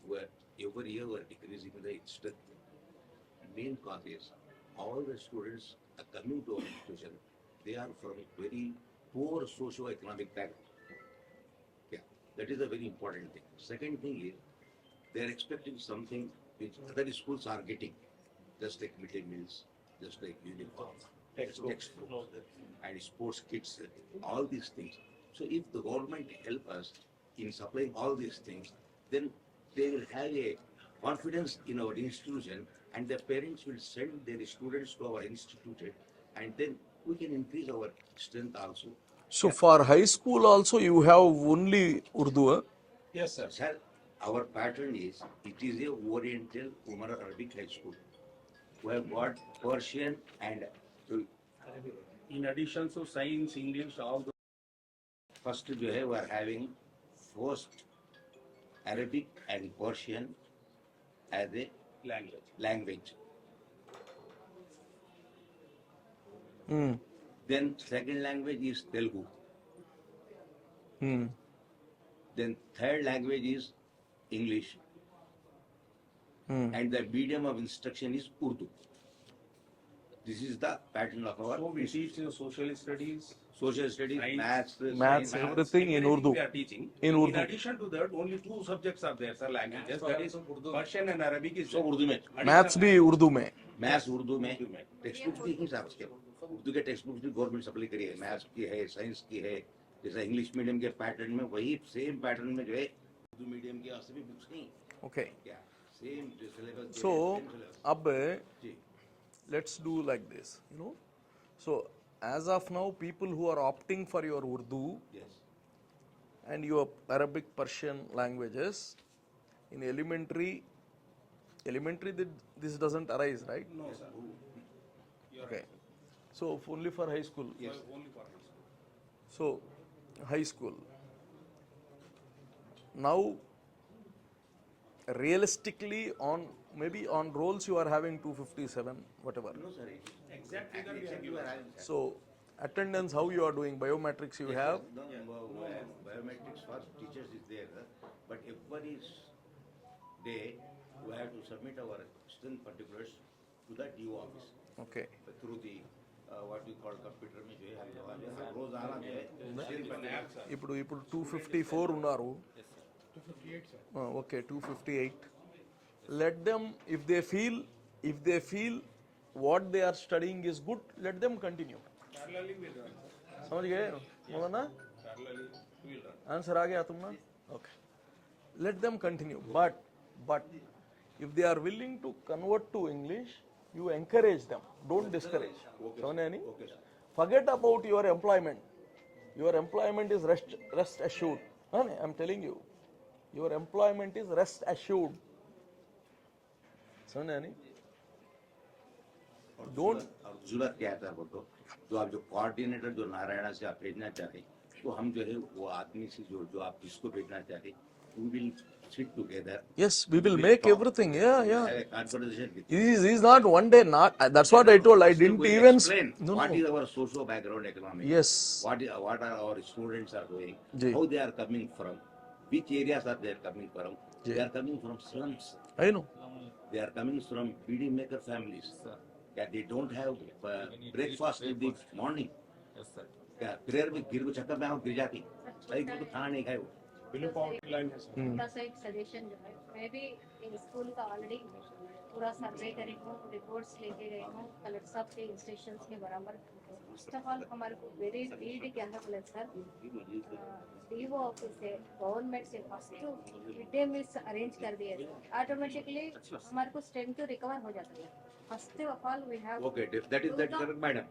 every year we are decreasing the strength. Main cause is all the students are coming to our institution, they are from very poor socio-economic background. Yeah, that is a very important thing. Second thing is, they are expecting something which other schools are getting, just like midday meals, just like uniform, textbooks, and sports kits, all these things. So if the government help us in supplying all these things, then they will have a confidence in our institution, and the parents will send their students to our institution, and then we can increase our strength also. So for high school also you have only Urdu. Yes, sir. Sir, our pattern is, it is a Oriental Umar Arabic High School. We have got Persian and In addition to science, English, all the first जो है we are having first Arabic and Persian as a language. Then second language is Telugu. Then third language is English. And the medium of instruction is Urdu. This is the pattern of our So we teach social studies, social studies, science, Maths, science, everything in Urdu. We are teaching. In Urdu. addition to that, only two subjects are there, sir, languages. That is Persian and Arabic is So Urdu में Maths भी उर्दू में. Maths Urdu में text books भी नहीं साहब उसके उर्दू के text books भी गवर्नमेंट सप्लाई करी है. मैथ्स की है, साइंस की है. जैसा इंग्लिश मीडियम के पैटर्न में वही सेम पैटर्न में जो है उर्दू मीडियम के वास्ते भी बुक्स नहीं. Okay. क्या सेम सिलेबस. So अब जी let's do like this. You know. So as of now, people who are opting for your Urdu yes and your Arabic, Persian languages in elementary this doesn't arise, right? no, sir. Okay. So only for high school. Yes. Only for high school. So high school. Now realistically on maybe on rolls you are having 257 whatever. No sir Exact figure we have given. So attendance how you are doing, biometrics you have. Biometrics for teachers is there, but every day we have to submit our strength particulars to the DO office Okay. through the what we call computer में जो है हम लोग जो है रोजाना जो है strength particulars. ఇప్పుడు 254 ఉన్నారు. Okay, 258. Let them if they feel what they are studying is good, let them continue. Parallelly we run. समझ गए मौलाना? Parallelly we run. आंसर आ गया तुमना? Okay. Let them continue. But if they are willing to convert to English, you encourage them. Don't discourage. समझे नहीं? Okay, sir. Forget about your employment. Your employment is rest assured. I'm telling you. Your employment is rest assured. समझे नहीं? Don't. और दूसरा क्या है sir वो तो आप जो कोऑर्डिनेटर जो नारायणा से आप भेजना चाहे तो हम जो है वो आदमी से जो आप जिसको भेजना चाहे we will sit together. Yes, we will make talk. everything. Yeah. Have a conversation with He's not one day. Not. That's what I told. I didn't we even. explain No. what is our socio background economic. Yes. What are our students are doing, Ji. how they are coming from, which areas are they coming from. Ji. They are coming from slums. I know. They are coming from BD maker families. Yeah, they don't have breakfast in the morning. Yes, sir. क्या prayer में गिर को चक्कर में गिर जाती. सही को तो खाना नहीं खाए वो. बिलो पॉवर्टी लाइन है सर। छोटा सा एक सजेशन जो है, मैं भी स्कूल का ऑलरेडी पूरा सर्वे करी हूँ, रिपोर्ट्स लेके गई हूँ कलेक्टर साहब के इंस्ट्रक्शंस के बराबर। फर्स्ट ऑफ ऑल हमारे को वेरी नीड क्या है बोले सर, डीओ ऑफिस से गवर्नमेंट से first mid day meals arrange कर दिए, ऑटोमेटिकली हमारे को स्ट्रेंथ तो रिकवर हो जाता है। First of all we have Okay, that is correct, madam.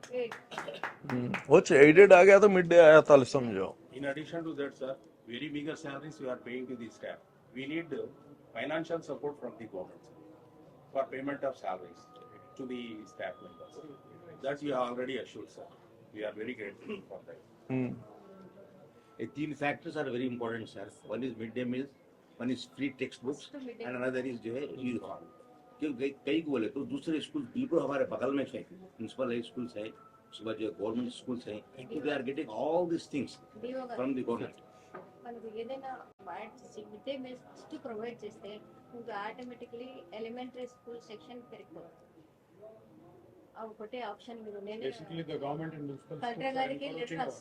वो एडेड आ गया तो मिड डे आया था समझो. In addition to that, sir, very bigger salaries we are paying to the staff. We need financial support from the government for payment of salaries to the staff members. That you have already assured, sir. We are very grateful for that. Three factors are very important, sir. One is midday meals, one is free textbooks, and another is जो है uniform. क्योंकि कई को बोले तो दूसरे school बिल्कुल हमारे बगल में है, म्यूनसिपल स्कूल्स है, उसके बाद जो गवर्नमेंट स्कूल्स है, they are getting all this things from the government. మనకు ఏదైనా mid day meals first provide చేస్తే మీకు ఆటోమేటిక్లీ ఎలిమెంటరీ స్కూల్ సెక్షన్ పెరిగిపోతుంది. ఆ ఒకటే ఆప్షన్ మీరు నేను Basically, the government and municipal collector गाరికి लेटर्स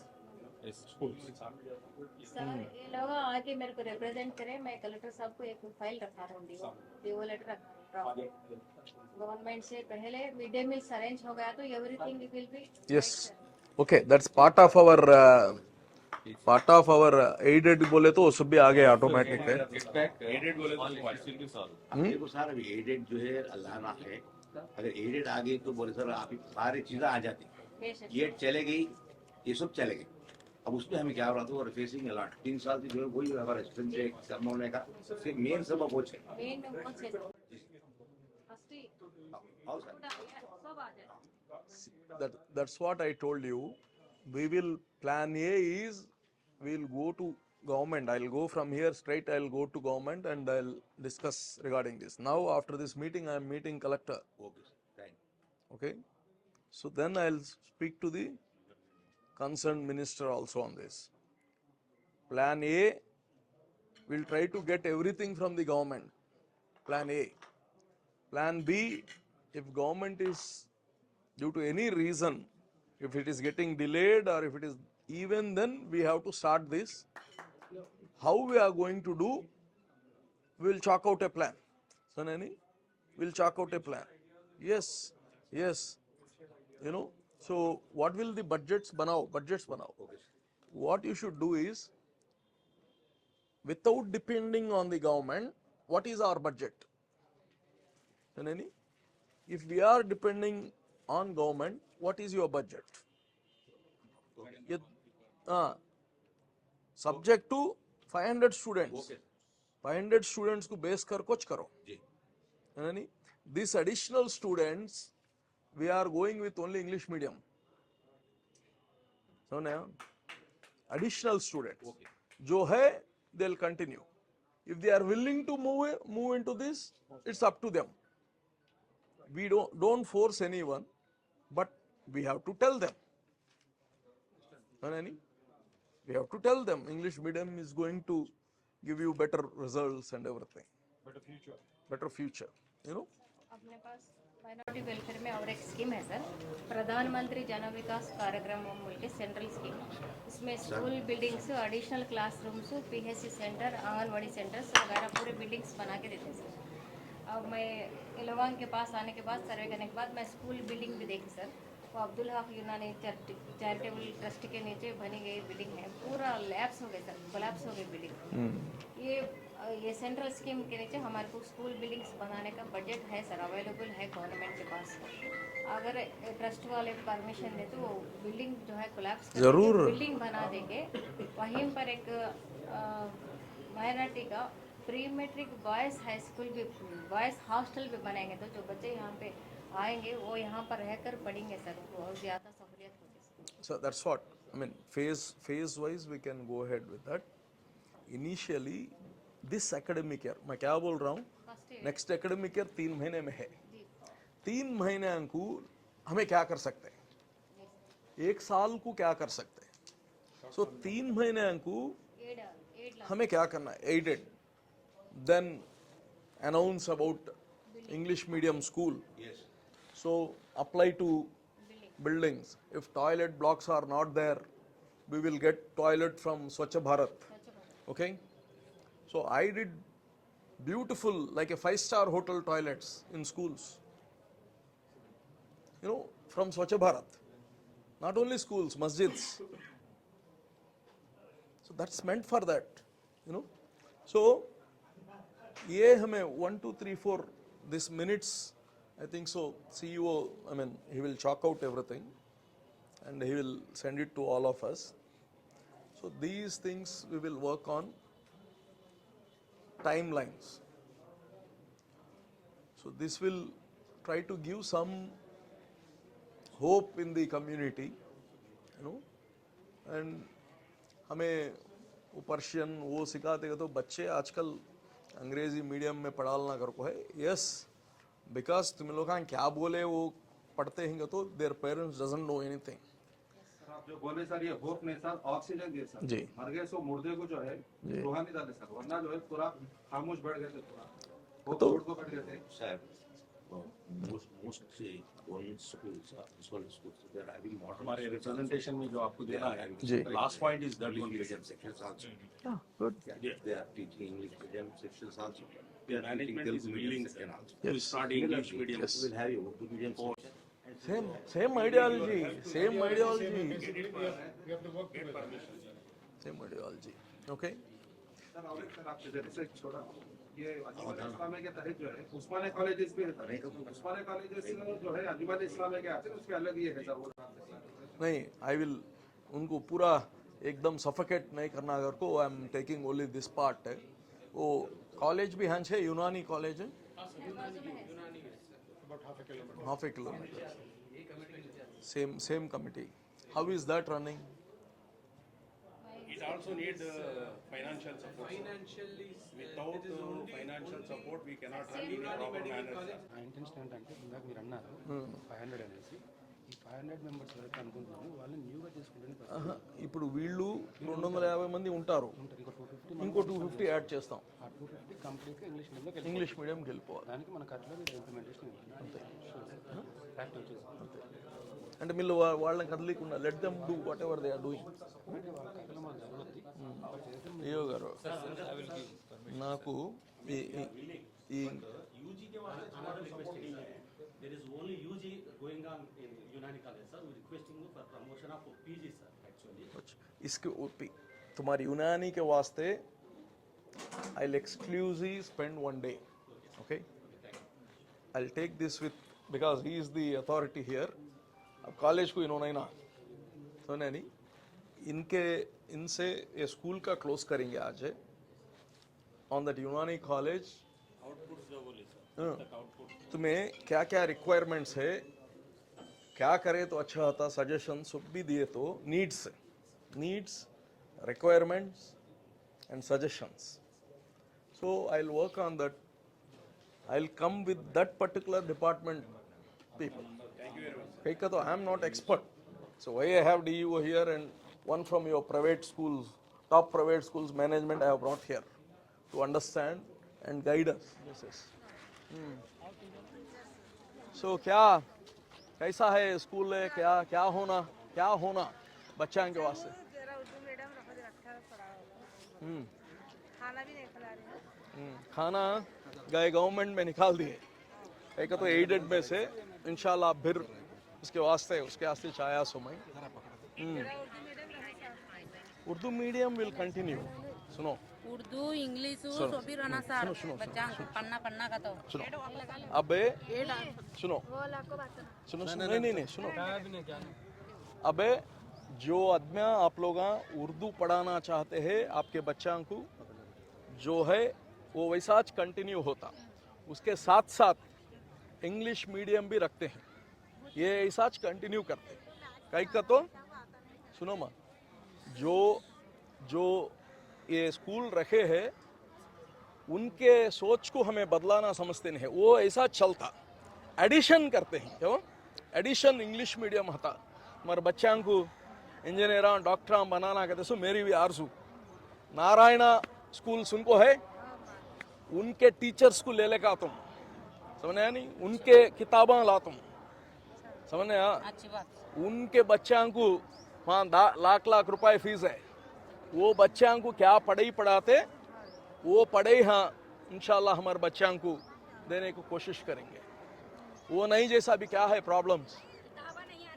schools. सर ये लोग आके मेरे को रिप्रेजेंट करें, मैं कलेक्टर साहब को एक फाइल रखा हूँ, डीओ लेटर रखा हूँ. गवर्नमेंट से पहले मिड डे मील्स अरेंज हो गया तो everything will be Yes. Okay, that's part of our aided बोले तो वो सब भी आ गए ऑटोमेटिक है. Aided बोले तो देखो सर, अभी एडेड जो है अल्लाह ना है, अगर एडेड आ गई तो बोले सर आप सारी चीजें आ जाती. ये चले गई, ये सब चले गए. अब उसमें हमें क्या हो रहा था, और फेसिंग अलॉट 3 साल से जो है वही हमारा स्ट्रेंथ है कम होने का मेन सबब वो है. मेन में वो से फर्स्ट ही हाउ सर? सब आ जाए. That's what I told you. We will plan A is we'll go to government. I'll go from here straight. I'll go to government and I'll discuss regarding this. Now after this meeting, I am meeting collector. Okay, thank you. Okay, so then I'll speak to the concerned minister also on this. Plan A, we'll try to get everything from the government. Plan A. Plan B, if government is due to any reason, if it is getting delayed or if it is even, then we have to start this. How we are going to do, we will chalk out a plan. Sanani, we'll chalk out a plan. Yes, yes. You know, so what will the budgets banao? What you should do is, without depending on the government, what is our budget? Sanani, if we are depending on government, what is your budget? Subject to 500 students. 500 students को base कर कुछ करो. है नहीं? These additional students, we are going with only English medium. So now, additional students, जो है, they'll continue. If they are willing to move into this, it's up to them. We don't force anyone, but we have to tell them. We have to tell them English medium is going to give you better results and everything. Better future. You know. अपने पास minority welfare में और एक scheme है sir, प्रधानमंत्री जन विकास कार्यक्रम बोल के सेंट्रल स्कीम. इसमें school buildings, additional classrooms, PHC centre, anganwadi centres वगैरह पूरे बिल्डिंग्स बना के देते हैं सर. अब मैं इलवांग के पास आने के बाद, सर्वे करने के बाद, मैं स्कूल बिल्डिंग भी देखी सर. वो अब्दुल हक यूनानी चैरिटेबल ट्रस्ट के नीचे बनी गई बिल्डिंग है, पूरा लैप्स हो गए सर, कोलैप्स हो गई बिल्डिंग. ये सेंट्रल स्कीम के नीचे हमारे को स्कूल बिल्डिंग्स बनाने का बजट है सर, अवेलेबल है गवर्नमेंट के पास. अगर ट्रस्ट वाले परमिशन दे तो वो बिल्डिंग जो है कोलैप्स जरूर बिल्डिंग बना देंगे. वहीं पर एक माइनॉरिटी का pre matric boys high school भी, बॉयज़ हॉस्टल भी बनाएंगे, तो जो बच्चे यहाँ पे आएंगे वो यहाँ पर रहकर पढ़ेंगे सर, बहुत ज़्यादा सहूलियत होगी. So that's what I mean. Phase wise we can go ahead with that. Initially, this academic year, मैं क्या बोल रहा हूँ? Next academic year 3 महीने में है. 3 महीने को हमें क्या कर सकते हैं? 1 साल को क्या कर सकते हैं? So 3 महीने को हमें क्या करना है? Aided. Then announce about English medium school. Yes. So apply to buildings. If toilet blocks are not there, we will get toilet from Swachh Bharat. Okay. So I did beautiful, like a 5-star hotel toilets in schools. You know, from Swachh Bharat. Not only schools, masjids. So that's meant for that, you know. So, ये हमें 1, 2, 3, 4 this minutes, I think so. CEO, I mean, he will chalk out everything, and he will send it to all of us. So these things we will work on. Timelines. So this will try to give some hope in the community, you know, and हमें वो Persian वो सिखाते हैं तो बच्चे आजकल अंग्रेजी medium में पढ़ाना कर को है यस बिकॉज तुम लोग क्या बोले वो पढ़ते हैं तो their parents doesn't know anything आप जो बोले सर ये होप नहीं सर ऑक्सीजन दिए सर जी मर गए सो मुर्दे को जो है रूहानी डाले सर वरना जो है पूरा खामोश बैठ गए थे पूरा वो तो- छोड़ को बैठ गए थे Sir, most government schools, small schools, they are having modern. हमारे रिप्रेजेंटेशन में जो आपको देना है जी Last point is that English only. medium sections also. Good They are teaching English medium sections also. They are teaching Management is Telugu medium willing section also. to start English medium. Yes. We will have a Urdu medium section. Same ideology same ideology same ideology okay sir और एक sir आपके जरिए से छोड़ा ये अजूबान इस्लामिया के तहत जो है उस्मानिया कॉलेजेस भी है सर उस्मानिया कॉलेजेस जो है अजूबान इस्लामिया के आते हैं उसके अलग ये है सर वो नहीं आई विल उनको पूरा एकदम सफोकेट नहीं करना अगर को I am taking only this part है वो कॉलेज भी हंस है यूनानी कॉलेज है half a kilometer same committee how is that running It also need financial support. Financially, Without it is only financial support, we cannot run in a Unani proper Medical manner. College. నా intention ఏంటంటే ఇందాక మీరు అన్నారు 500 అనేసి ఈ 500 members వరకు అనుకుంటున్నాను వాళ్ళని న్యూగా చేసుకుంటే ఆహా, ఇప్పుడు వీళ్ళు 250 మంది ఉంటారు ఇంకో 250 ఇంకో 250 యాడ్ చేస్తాం ఆ 250 కంప్లీట్గా ఇంగ్లీష్ మీడియంలోకి వెళ్ళి ఇంగ్లీష్ మీడియంకి వెళ్ళిపోవాలి దానికి మన ఖర్చులో మీరు ఇంప్లిమెంటేషన్ ఇవ్వాలి ఫ్యాక్ట్ వచ్చేసి అంటే మీరు వాళ్ళని కదలికుండా let them do whatever they are doing అంటే వాళ్ళ కథలో మనం జరగొద్ది వాళ్ళు చేస్తే అయ్యో గారు నాకు ఈ UG के वास्ते हमारा रिक्वेस्ट है there is only UG going on in Unani college sir we requesting you for promotion of PG sir actually इसके तुम्हारी यूनानी के वास्ते I will exclusive spend 1 day okay I'll take this with because he is the authority here अब college को इन्होंने ना सुना नहीं इनसे ये स्कूल का क्लोज करेंगे आज ऑन दैट यूनानी कॉलेज तुम्हें क्या क्या रिक्वायरमेंट्स है क्या करे तो अच्छा होता सजेशन सब भी दिए तो needs requirements and suggestions so I'll work on that I'll come with that particular department people because I am not expert so why I have DEO here and one from your private schools top private schools management I have brought here to understand and guide us this is so क्या कैसा है school है क्या होना बच्चों के वास्ते जरा उर्दू मीडियम रखो जरा अच्छा पढ़ा होगा खाना भी नहीं खिला रहे हैं खाना गए गवर्नमेंट में निकाल दिए एक तो एडेड में से इंशाल्लाह फिर उसके वास्ते चाया सुमई उर्दू मीडियम विल कंटिन्यू सुनो उर्दू इंग्लिश सभी रहना सर बच्चा पढ़ना का तो सुनो अबे सुनो नहीं सुनो अबे जो आदमी आप लोग उर्दू पढ़ाना चाहते हैं आपके बच्चों को जो है वो वैसा कंटिन्यू होता उसके साथ साथ इंग्लिश मीडियम भी रखते हैं ये ऐसा कंटिन्यू करते कई का तो सुनो माँ जो ये स्कूल रखे हैं उनके सोच को हमें बदलाना समझते नहीं है वो ऐसा चलता एडिशन करते हैं क्यों एडिशन इंग्लिश मीडियम होता हमारे बच्चों को इंजीनियर डॉक्टर बनाना कहते सो मेरी भी आरजू नारायणा स्कूल उनको है उनके टीचर्स को ले लेकर तुम समझे नहीं उनके किताबें ला तुम समझे अच्छी बात उनके बच्चों को वहाँ लाख रुपए फीस है वो बच्चों को क्या पढ़ाते वो पढ़े हाँ इंशाल्लाह हमारे बच्चों को देने को कोशिश करेंगे। वो नहीं जैसा अभी क्या है प्रॉब्लम्स,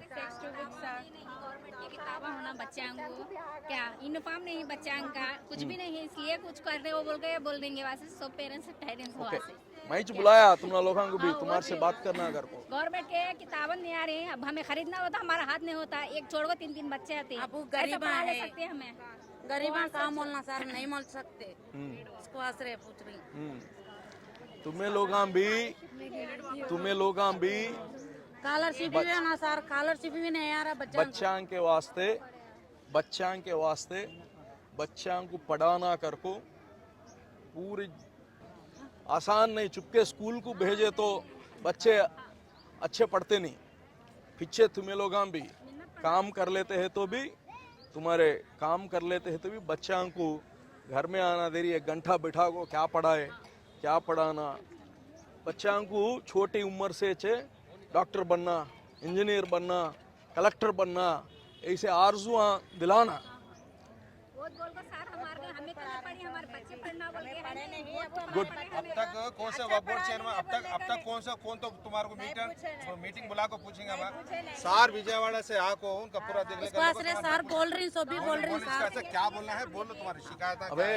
टेक्स्ट बुक्स गवर्नमेंट की किताबें होना बच्चों को क्या यूनिफॉर्म नहीं बच्चों का कुछ भी नहीं, इसलिए कुछ कर रहे हो बोल देंगे वैसे सब पेरेंट्स ओके मैं ही बुलाया तुम लोगों को भी तुम्हारे से बात करना अगर को गवर्नमेंट के किताबें नहीं आ रही हैं, अब हमें खरीदना होता हमारा हाथ नहीं होता, एक छोड़ को 3 बच्चे आते हैं, अब वो गरीब ऐसा पढ़ा ले है। सकते हैं हमें गरीबा काम बोलना सर नहीं बोल सकते, इसको आश्रय पूछ रही। तुम्हें लोग भी स्कॉलरशिप भी है ना सर, स्कॉलरशिप भी नहीं आ रहा बच्चों के वास्ते बच्चों को पढ़ाना कर को पूरी आसान नहीं, चुपके स्कूल को भेजे तो बच्चे अच्छे पढ़ते नहीं, पीछे तुम्हें लोग भी काम कर लेते हैं तो भी तुम्हारे काम कर लेते हैं तो भी बच्चों को घर में आना देरी 1 घंटा बिठा को क्या पढ़ाए क्या पढ़ाना, बच्चों को छोटी उम्र से डॉक्टर बनना, इंजीनियर बनना, कलेक्टर बनना, ऐसे आरजुआं दिलाना। गुड। अब तक कौन से बोर्ड चेयरमैन अब तक कौन तो तुम्हारे को मीटिंग बुला को पूछेंगे अब सार विजयवाड़ा से आको उनका पूरा देखने का सर बोल रही सभी बोल रही सर क्या बोलना है बोलो, तुम्हारी शिकायत है। अबे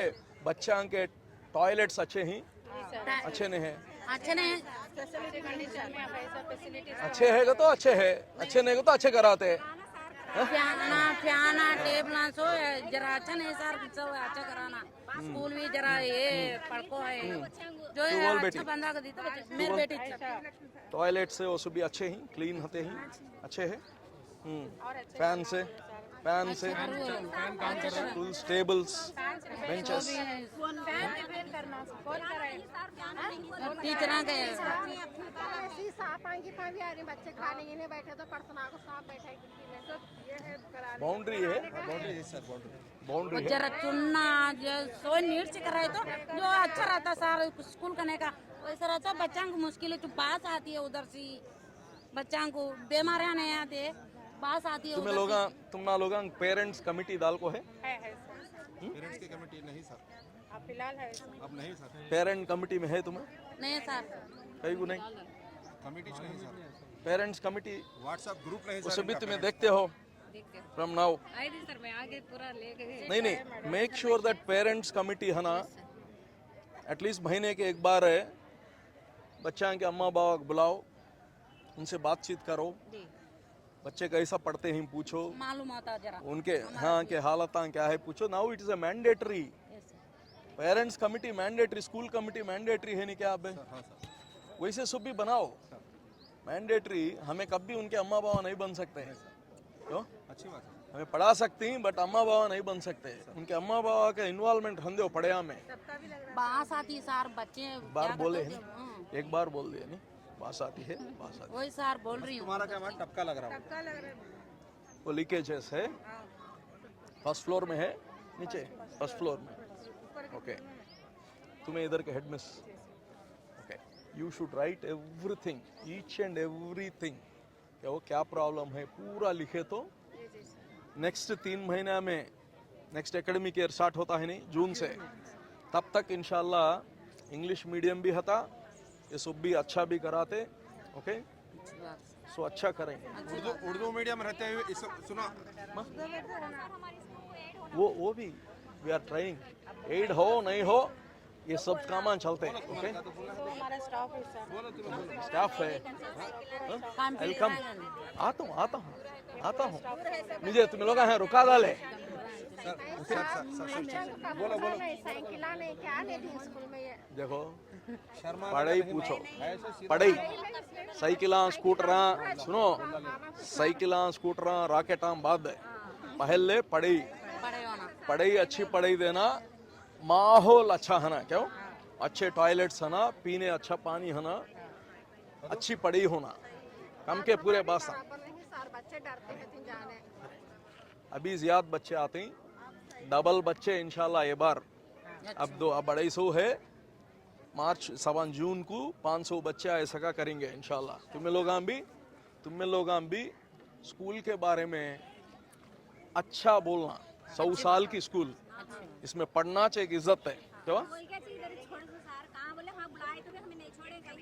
बच्चों के टॉयलेट्स अच्छे नहीं है, अच्छे नहीं अच्छे है तो अच्छे है, अच्छे नहीं तो अच्छे कराते हैं। फ्याना टेबल सो जरा अच्छा नहीं सर, सब अच्छा कराना, स्कूल भी जरा ये पढ़को है जो है अच्छा बंदा को दी तो मेरी बेटी टॉयलेट से वो सब भी अच्छे ही क्लीन होते ही अच्छे है, फैन से टूल्स टेबल्स बेंचेस टीचर के बच्चे खाने ही नहीं बैठे तो परसों को सांप बैठा बाउंड्री है बाउंड्री है। जरा चुनना जो सो नीट से कराए तो जो अच्छा रहता सर स्कूल करने का, वैसा रहता बच्चों को मुश्किल है, तो बास आती है उधर से, बच्चों को बीमारियां नहीं आती, बास आती है। तुम लोग पेरेंट्स कमिटी दाल को है? पेरेंट्स की कमेटी नहीं सर, अब फिलहाल है अब नहीं सर, पेरेंट कमिटी में है तुम्हें? नहीं सर, कहीं को नहीं कमेटी नहीं sir, parents committee WhatsApp group नहीं वो सर, सभी तुम्हें देखते हो फ्रॉम नाउ। सर मैं आगे पूरा लेके नहीं make sure that parents committee है ना एटलीस्ट महीने के एक बार है, बच्चों के अम्मा बाबा को बुलाओ, उनसे बातचीत करो, बच्चे कैसा पढ़ते हैं पूछो, मालूम होता जरा उनके हाँ के हालत क्या है पूछो। Now it is a mandatory, parents committee mandatory, school committee mandatory है नहीं क्या आप? वैसे सब भी बनाओ मैंडेटरी, हमें कभी उनके अम्मा बाबा नहीं बन सकते हैं, क्यों? अच्छी बात है, हमें पढ़ा सकती हैं बट अम्मा बाबा नहीं बन सकते, उनके अम्मा बाबा का इन्वॉल्वमेंट हम दो पढ़िया में। बास आती सर बच्चे बार बोले हैं, एक बार बोल दिए नहीं, बास आती है बास आती वही सर बोल रही हूँ। तुम्हारा क्या मान टपका लग रहा है? वो लीकेजेस है, फर्स्ट फ्लोर में है, नीचे फर्स्ट फ्लोर में। ओके तुम्हें इधर के head miss, okay you should write everything, each and everything, क्या वो क्या प्रॉब्लम है पूरा लिखे तो नेक्स्ट 3 महीना में नेक्स्ट एकेडमिक ईयर स्टार्ट होता है नहीं जून से, तब तक इंशाल्लाह इंग्लिश मीडियम भी होता, ये सब भी अच्छा भी कराते। ओके सो अच्छा करेंगे। उर्दू मीडियम रहते हुए सुनो वो भी वी आर ट्राइंग, एड हो नहीं हो ये सब काम चलते हैं। ओके स्टाफ है, वेलकम, आता हूँ मुझे तुम लोग हैं रुका डाले। देखो पढ़ाई पूछो, पढ़ाई साइकिल स्कूटर सुनो, साइकिल स्कूटर रॉकेट बाद है, पहले पढ़ाई अच्छी पढ़ाई देना, माहौल अच्छा है ना, क्यों अच्छे टॉयलेट्स है ना, पीने अच्छा पानी है ना, अच्छी पढ़ाई होना, कम के पूरे बासा। अभी ज्यादा बच्चे आते हैं, डबल बच्चे इंशाल्लाह ये बार, अब 250 है, मार्च 7 जून को 500 बच्चे ऐसा का करेंगे इंशाल्लाह। तुम्हें लोग भी स्कूल के बारे में अच्छा बोलना, 100 साल की स्कूल, इसमें पढ़ना चाहिए, इज्जत है, क्यों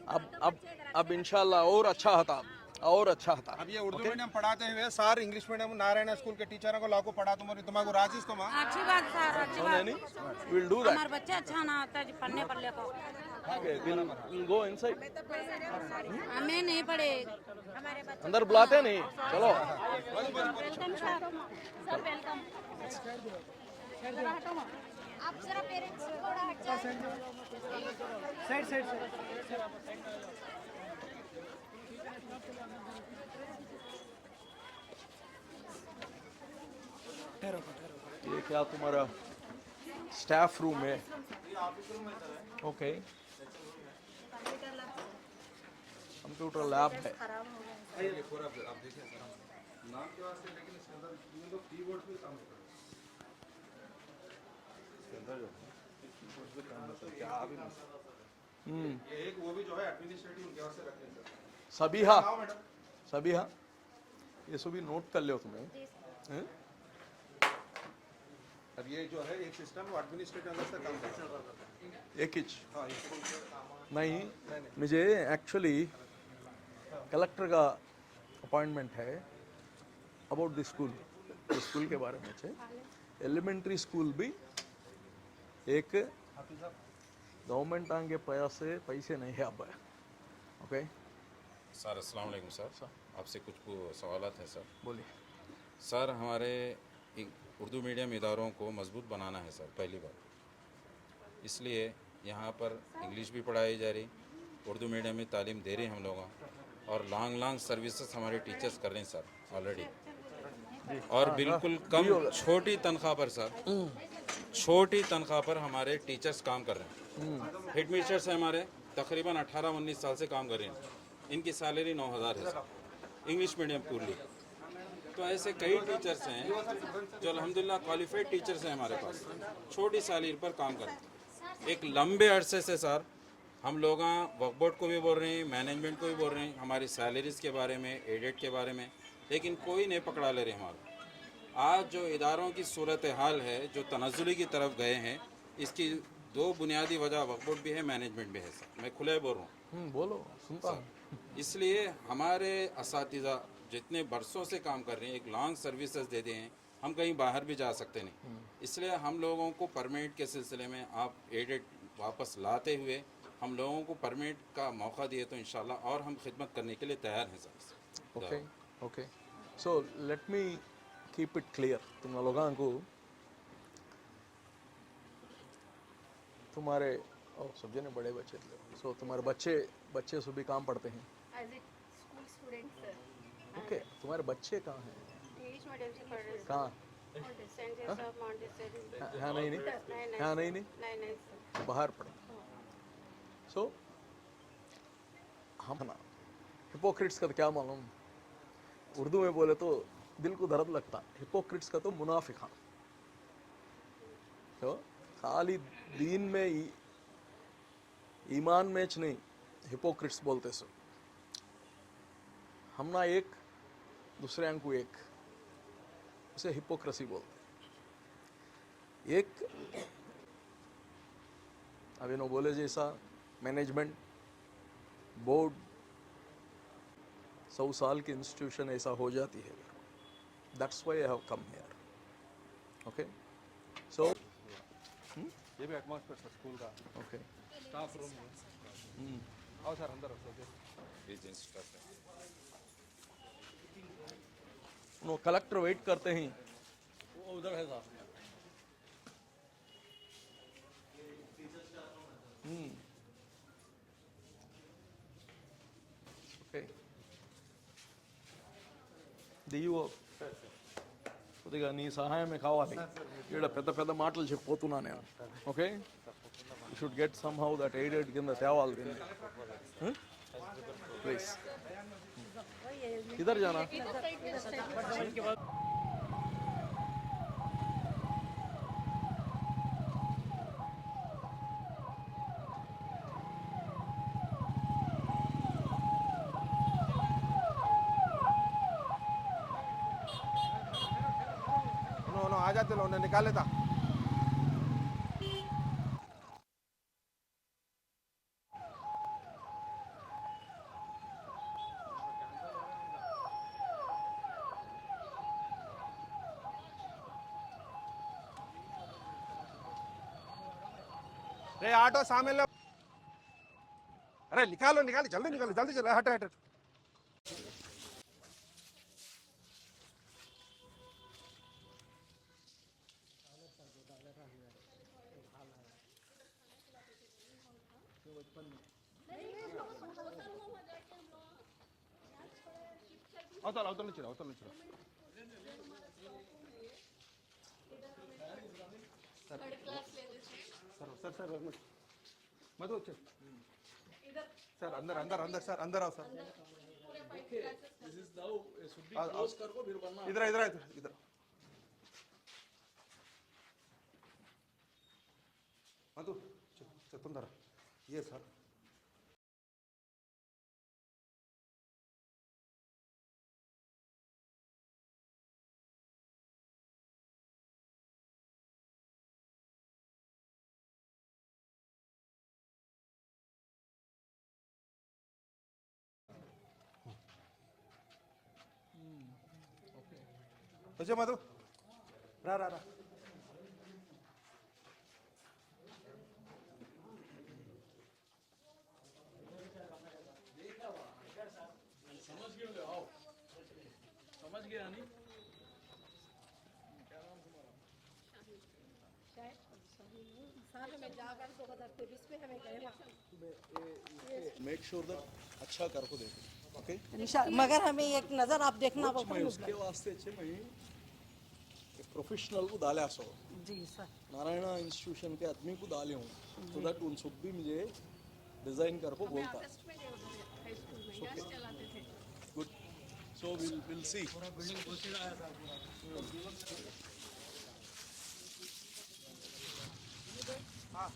अब इंशाल्लाह और अच्छा होता, और अच्छा होता। अब ये उर्दू मीडियम पढ़ाते हुए sir English medium Narayan school के टीचरों को लाको पढ़ा तुम्हारे राजीज तुम अच्छी बात सर, अच्छी बात। Will do that. हमारे बच्चे अच्छा ना आता है पढ़ने पढ़ने को। Okay, we'll go inside. हमें नहीं पढ़े। अंदर बुलाते नहीं, चलो। Welcome sir, sir welcome. आप जरा पेरेंट्स थोड़ा हट जाए। ये क्या तुम्हारा स्टाफ रूम है? ओके, कंप्यूटर लैब है। नाम के वास्ते लेकिन इसके अंदर ये लोग कीबोर्ड पे काम करते हैं। इसके अंदर जो कीबोर्ड पे काम करते हैं, क्या आ भी नहीं। ये एक वो भी जो है एडमिनिस्ट्रेटिव उनके वास्ते रखते हैं सर। सभी हाँ, सभी हाँ, ये सभी नोट कर लो तुम्हें। हैं? अब ये जो है एक सिस्टम वो एडमिनिस्ट्रेटिव अंदर से काम करता है। एक इंच हाँ, नहीं, मुझे एक्चुअली कलेक्टर का अपॉइंटमेंट है अबाउट द स्कूल के बारे में है। एलिमेंट्री स्कूल भी एक गवर्नमेंट आगे पैसे नहीं है अब। ओके सर, अस्सलाम वालेकुम सर, आपसे कुछ सवालात हैं सर। बोलिए सर। हमारे उर्दू मीडियम इदारों को मजबूत बनाना है सर, पहली बार। इसलिए यहाँ पर इंग्लिश भी पढ़ाई जा रही, उर्दू मीडियम में तालीम दे रही हम लोग, और लॉन्ग सर्विसेज हमारे टीचर्स कर रहे हैं सर ऑलरेडी। और बिल्कुल कम छोटी तनख्वाह पर सर, छोटी तनख्वाह पर हमारे टीचर्स काम कर रहे हैं। हेड मिस्टर्स हैं हमारे, तकरीबन 18-19 साल से काम कर रहे हैं। इनकी सैलरी 9,000 है सर, इंग्लिश मीडियम पूरी। तो ऐसे कई टीचर्स हैं जो अल्हम्दुलिल्लाह क्वालिफाइड टीचर्स हैं हमारे पास, छोटी सैलरी पर काम करते हैं। एक लंबे अरसे से सर हम लोग वर्क बोर्ड को भी बोल रहे हैं, मैनेजमेंट को भी बोल रहे हैं हमारी सैलरीज़ के बारे में, एडेड के बारे में, लेकिन कोई नहीं पकड़ा ले रहे हमारा। आज जो इदारों की सूरत हाल है, जो तनज़्ज़ुली की तरफ गए हैं, इसकी दो बुनियादी वजह वर्क बोर्ड भी है, मैनेजमेंट भी है सर। मैं खुले बोल रहा हूँ। बोलो, सुनता हूँ। इसलिए हमारे असातिज़ा जितने बरसों से काम कर रहे हैं, एक लॉन्ग सर्विसेज दे दें, हम कहीं बाहर भी जा सकते नहीं। इसलिए हम लोगों को परमिट के सिलसिले में आप एडेड वापस लाते हुए हम लोगों को परमिट का मौका दिए तो इंशाल्लाह और हम खिदमत करने के लिए तैयार हैं sir. Okay okay, so let me keep it clear. तुम लोगों को तुम्हारे सब्जी ने बड़े बच्चे थे, सो तुम्हारे बच्चे से भी काम पढ़ते हैं। As a school student sir. Okay, तुम्हारे बच्चे कहाँ हैं? इंग्लिश मीडियम से पढ़ रहे हैं। कहाँ? हाँ नहीं बाहर पढ़े। सो हम ना हिपोक्रेट्स का तो क्या मालूम, उर्दू में बोले तो दिल को दर्द लगता। हिपोक्रेट्स का तो मुनाफिक। हाँ, तो खाली दीन में ईमान में नहीं, हिपोक्रेट्स बोलते सो। हम ना एक दूसरे को एक, उसे हिपोक्रेसी बोलते। एक अभी नो बोले जैसा मैनेजमेंट बोर्ड 100 साल की इंस्टीट्यूशन ऐसा हो जाती है। That's why I have come here. Okay, so ये भी एटमॉस्फेयर सर स्कूल का। ओके, स्टाफ रूम आओ सर अंदर नो कलेक्टर वेट करते हैं, वो उधर है साहब। ఓకే, దియ్యో కొద్దిగా నీ సహాయమే కావాలి. ఇక్కడ పెద్ద పెద్ద మాటలు చెప్పిపోతున్నా నేను. Okay, you should get some how that aided కింద తేవాలి దీన్ని. ప్లీజ్ ఇधर जाना. आ जाते लोग निकाले था। रे ऑटो सामने लो। अरे निकालो निकालो जल्दी निकालो जल्दी चलो हट हट అవతల అవతల నుంచి అవతల నుంచి सर सर सर मत వచ్చే सर अंदर अंदर अंदर सर अंदर आओ sir this is now should be close करो फिर बनना इधर इधर इधर मधु तొందర ये सर వచ్చే మధు రా రా రా समझ गया नहीं मेक श्योर दैट अच्छा कर को देखो ओके मगर हमें एक नजर आप देखना मैं उसके वास्ते मैं प्रोफेशनल को डाले असो जी सर नारायण इंस्टीट्यूशन के आदमी को डाले हूँ तो दैट उन सब भी मुझे डिजाइन कर को बोलता गुड सो विल सी हाँ